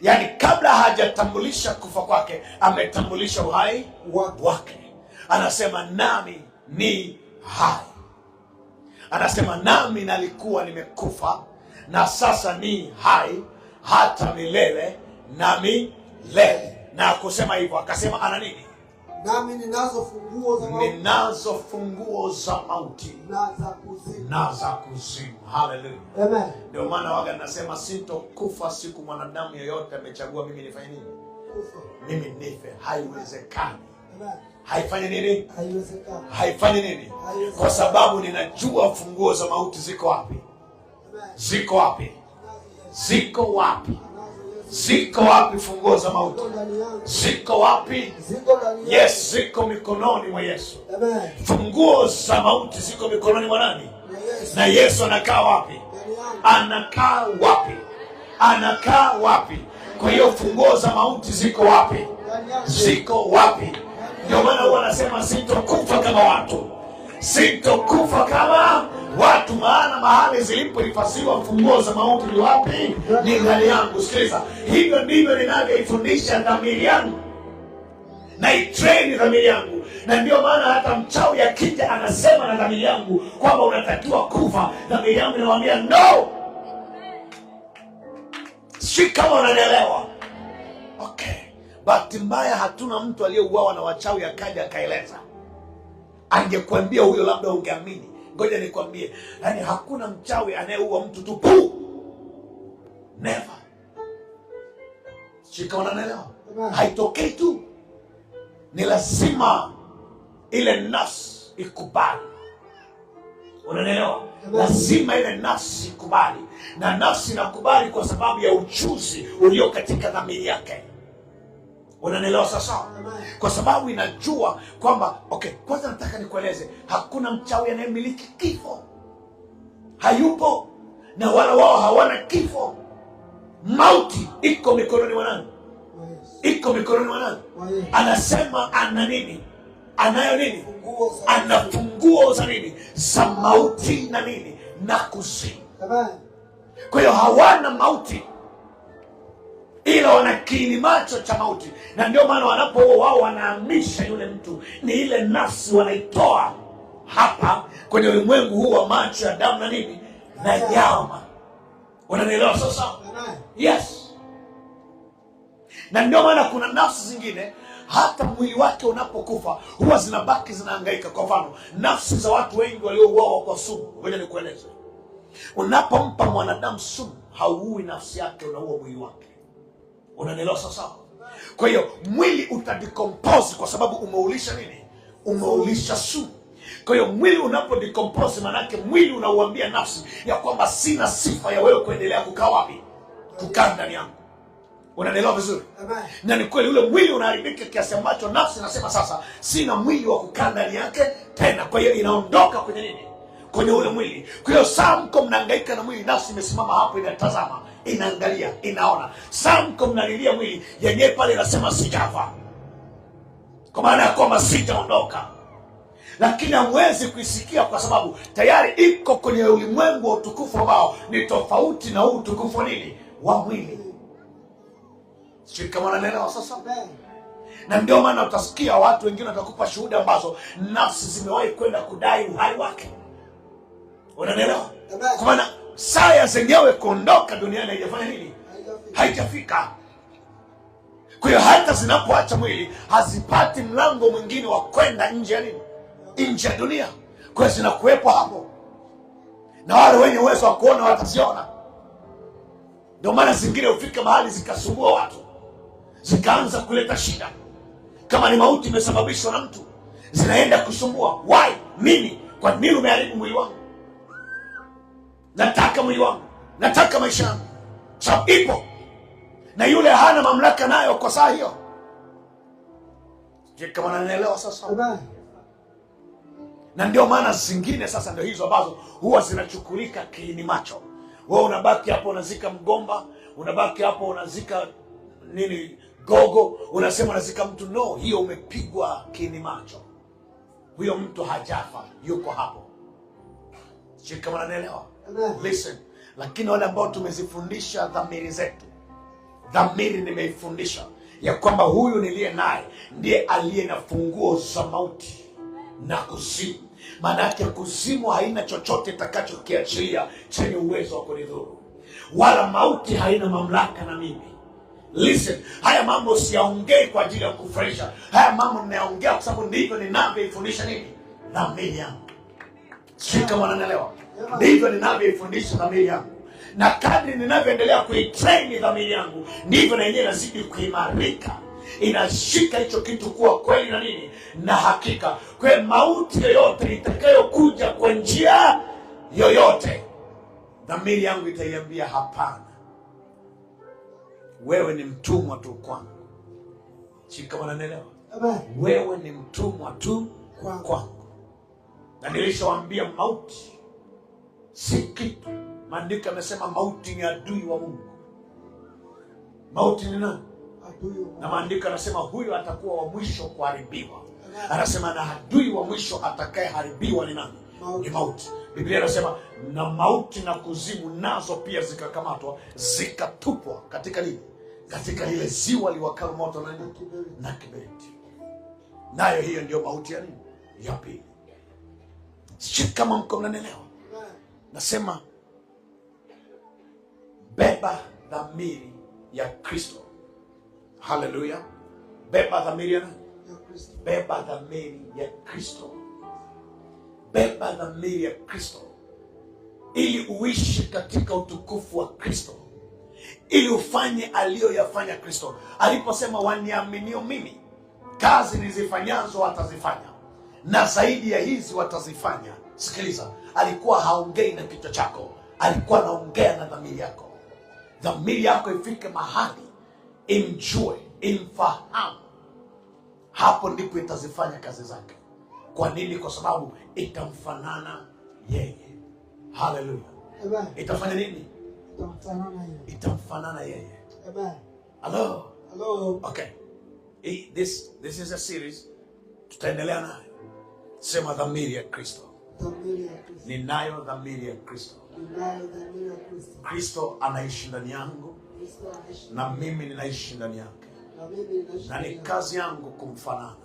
Yaani kabla hajatambulisha kufa kwake, ametambulisha uhai wake. Anasema nami ni hai. Anasema nami nalikuwa nimekufa na sasa ni hai hata milele na milele. Na kusema hivyo akasema ana nini? Nami ninazo funguo za mauti. Ninazo funguo za mauti na za kuzimu. Hallelujah. Amen. Ndio maana waga nasema sintokufa siku mwanadamu yoyote amechagua mimi nifanye nini? Kufa. Mimi nife. Haiwezekani. Amen. Haifanyi nini? Haiwezekani. Haifanyi nini? Kwa sababu ninajua funguo za mauti ziko wapi? Ziko wapi? Ziko wapi? Ziko wapi funguo za mauti? Ziko wapi? Yes, ziko mikononi mwa Yesu. Amen. Funguo za mauti ziko mikononi mwa nani? Na Yesu anakaa wapi? Anakaa wapi? Anakaa wapi? Kwa hiyo funguo za mauti ziko wapi? Ziko wapi? Ndio maana huwa anasema sintokufa kama watu. Sintokufa kama watu, maana mahali zilipohifadhiwa funguo za mauti ni wapi? Ni ndani yangu. Sikiliza, hivyo ndivyo ninavyoifundisha dhamiri yangu na itrain dhamiri yangu. Na ndio maana hata mchawi akija anasema na dhamiri yangu kwamba unatakiwa kufa, dhamiri yangu inamwambia no. Si kama unanielewa? Okay. Bahati mbaya hatuna mtu aliyeuawa na wachawi akaja akaeleza. Angekuambia huyo labda ungeamini. Ngoja nikwambie, yani hakuna mchawi anayeua mtu tu pu. Never. Shika unanielewa? Haitokei tu. Ni lazima ile nafsi ikubali. Unanielewa? Lazima ile nafsi ikubali. Na nafsi inakubali kwa sababu ya ujuzi ulio katika dhamiri yake. Unanielewa sasa? Kwa sababu inajua kwamba okay, kwanza nataka nikueleze, hakuna mchawi anayemiliki kifo. Hayupo. Na wala wao hawana kifo. Mauti iko mikononi mwa nani? Iko mikononi mwa nani? Anasema ana nini? Anayo nini? Ana funguo za nini? Za mauti na nini? Na kuzimu. Kwa hiyo hawana mauti, ila wana kiini macho cha mauti. Na ndio maana wanapoua wao wanahamisha yule mtu, ni ile nafsi wanaitoa hapa kwenye ulimwengu huu wa macho ya damu na nini? Na nyama. Unanielewa sasa? Yes. Na ndio maana kuna nafsi zingine hata mwili wake unapokufa huwa zinabaki zinahangaika. Kwa mfano, nafsi za watu wengi waliouawa kwa sumu. Ngoja nikueleze. Unapompa mwanadamu sumu, hauui nafsi yake, unaua mwili wake. Unanielewa sasa? Kwa hiyo mwili utadecompose kwa sababu umeulisha nini? Umeulisha sumu. Kwa hiyo mwili unapodecompose, manake mwili unauambia nafsi ya kwamba sina sifa ya wewe kuendelea kukaa wapi? Kukaa ndani yangu. Unanielewa vizuri? Na ni kweli ule mwili unaharibika kiasi ambacho nafsi inasema sasa sina mwili wa kukaa ndani yake tena. Kwa hiyo inaondoka kwenye nini? Kwenye ule mwili. Kwa hiyo saa mko mnahangaika na mwili, nafsi imesimama hapo inatazama, inaangalia, inaona. Saa mko mnalilia mwili, yenyewe pale inasema sijafa. Kwa maana ya kwamba sijaondoka. Lakini hamwezi kuisikia kwa sababu tayari iko kwenye ulimwengu wa utukufu ambao ni tofauti na huu utukufu nini? Wa mwili. Sio kama unaelewa sasa? Na ndio maana utasikia watu wengine watakupa shuhuda ambazo nafsi zimewahi kwenda kudai uhai wake. Unaelewa? Kwa maana saa ya zenyewe kuondoka duniani haijafanya nini? Haijafika. Kwa hiyo hata zinapoacha mwili hazipati mlango mwingine wa kwenda nje ya nini? Nje ya dunia. Kwa hiyo zinakuwepo hapo. Na wale wenye uwezo wa kuona wataziona. Ndio maana zingine hufika mahali zikasumbua watu, zikaanza kuleta shida. Kama ni mauti imesababishwa na mtu, zinaenda kusumbua. Why? Mimi. Kwa nini umeharibu mwili wangu? Nataka mwili wangu, nataka maisha yangu. Sababu ipo. Na yule hana mamlaka nayo kwa saa hiyo. Je, kama unanielewa sasa? Na ndio maana zingine sasa ndio hizo ambazo huwa zinachukulika kiini macho. Wewe unabaki hapo unazika mgomba, unabaki hapo unazika nini, gogo, unasema unazika mtu. No, hiyo umepigwa kiini macho. Huyo mtu hajafa, yuko hapo. Je, kama unanielewa? Listen. Lakini wale ambao tumezifundisha dhamiri zetu, dhamiri nimeifundisha ya kwamba huyu niliye naye ndiye aliye na funguo za mauti na kuzimu. Maana yake kuzimu haina chochote itakachokiachilia chenye uwezo wa kunidhuru, wala mauti haina mamlaka na mimi. Listen, haya mambo siyaongei kwa ajili ya kufurahisha. Haya mambo ninayaongea kwa sababu ndivyo ninavyoifundisha nini? Dhamiri yangu. Sio kama unanielewa? Ndivyo ninavyoifundisha dhamiri yangu. Na kadri ninavyoendelea kuitrain dhamiri yangu, ndivyo na yenyewe inazidi kuimarika. Inashika hicho kitu kuwa kweli na nini? Na hakika. Kwa mauti yoyote itakayokuja kwa njia yoyote, dhamiri yangu itaiambia hapana. Wewe ni mtumwa tu kwangu. Shika wananielewa? Wewe ni mtumwa tu kwangu. Na nilishawaambia mauti si kitu. Maandiko yamesema mauti ni adui wa Mungu. Mauti ni nani? Na maandiko yanasema huyo atakuwa wa mwisho kuharibiwa. Anasema na adui wa mwisho atakayeharibiwa ni nani? Ni mauti. Biblia inasema na mauti na kuzimu nazo pia zikakamatwa, zikatupwa katika nini? Katika ile ziwa liwakalo moto na nini? Na kiberiti. Nayo hiyo ndio mauti ya nini? Ya pili. Sio kama mko mnanielewa. Nasema beba dhamiri ya Kristo. Haleluya. Beba dhamiri ya nani? Beba dhamiri ya Kristo. Beba dhamiri ya Kristo ili uishi katika utukufu wa Kristo, ili ufanye aliyoyafanya Kristo. Aliposema waniaminio mimi, kazi nizifanyazo watazifanya na zaidi ya hizi watazifanya. Sikiliza, alikuwa haongei na kichwa chako, alikuwa anaongea na dhamiri yako. Dhamiri yako ifike mahali imjue, imfahamu. Hapo ndipo itazifanya kazi zake. Kwa nini? Kwa sababu itamfanana yeye. Haleluya. Itafanya nini? Itamfanana yeye. Amen. Hello. Hello. Okay. This is a series. Tutaendelea nayo. Sema dhamiri ya Kristo. Dhamiri ya Kristo. Ninayo dhamiri ya Kristo. Ninayo dhamiri ya Kristo. Kristo anaishi ndani yangu. Na mimi ninaishi ndani yake. Na ni kazi yangu kumfanana.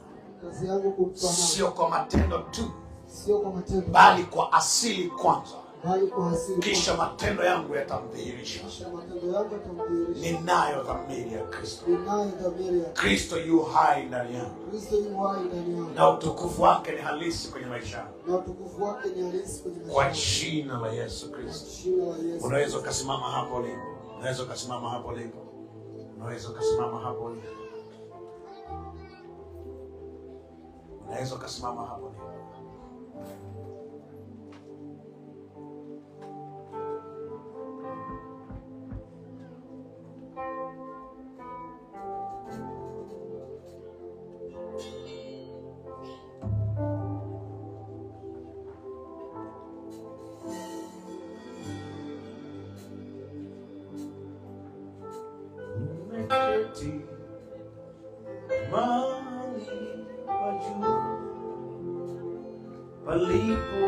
Kazi yangu kumfanana. Sio kwa matendo tu, sio kwa matendo, bali kwa asili kwanza. Bali kwa asili. Kisha matendo yangu yatamdhihirisha. Kisha matendo yangu yatamdhihirisha. Ninayo dhamiri ya Kristo. Ninayo dhamiri ya Kristo yu hai ndani yangu. Kristo yu hai ndani yangu. Na utukufu wake ni halisi kwenye maisha yangu. Na utukufu wake ni halisi kwenye maisha yangu. Kwa jina la Yesu Kristo. Kwa jina la Yesu. Unaweza kusimama hapo ulipo. Unaweza kusimama hapo ulipo. Unaweza ukasimama hapo ulipo. Unaweza ukasimama hapo ulipo. Umeketi mahali pa juu palipo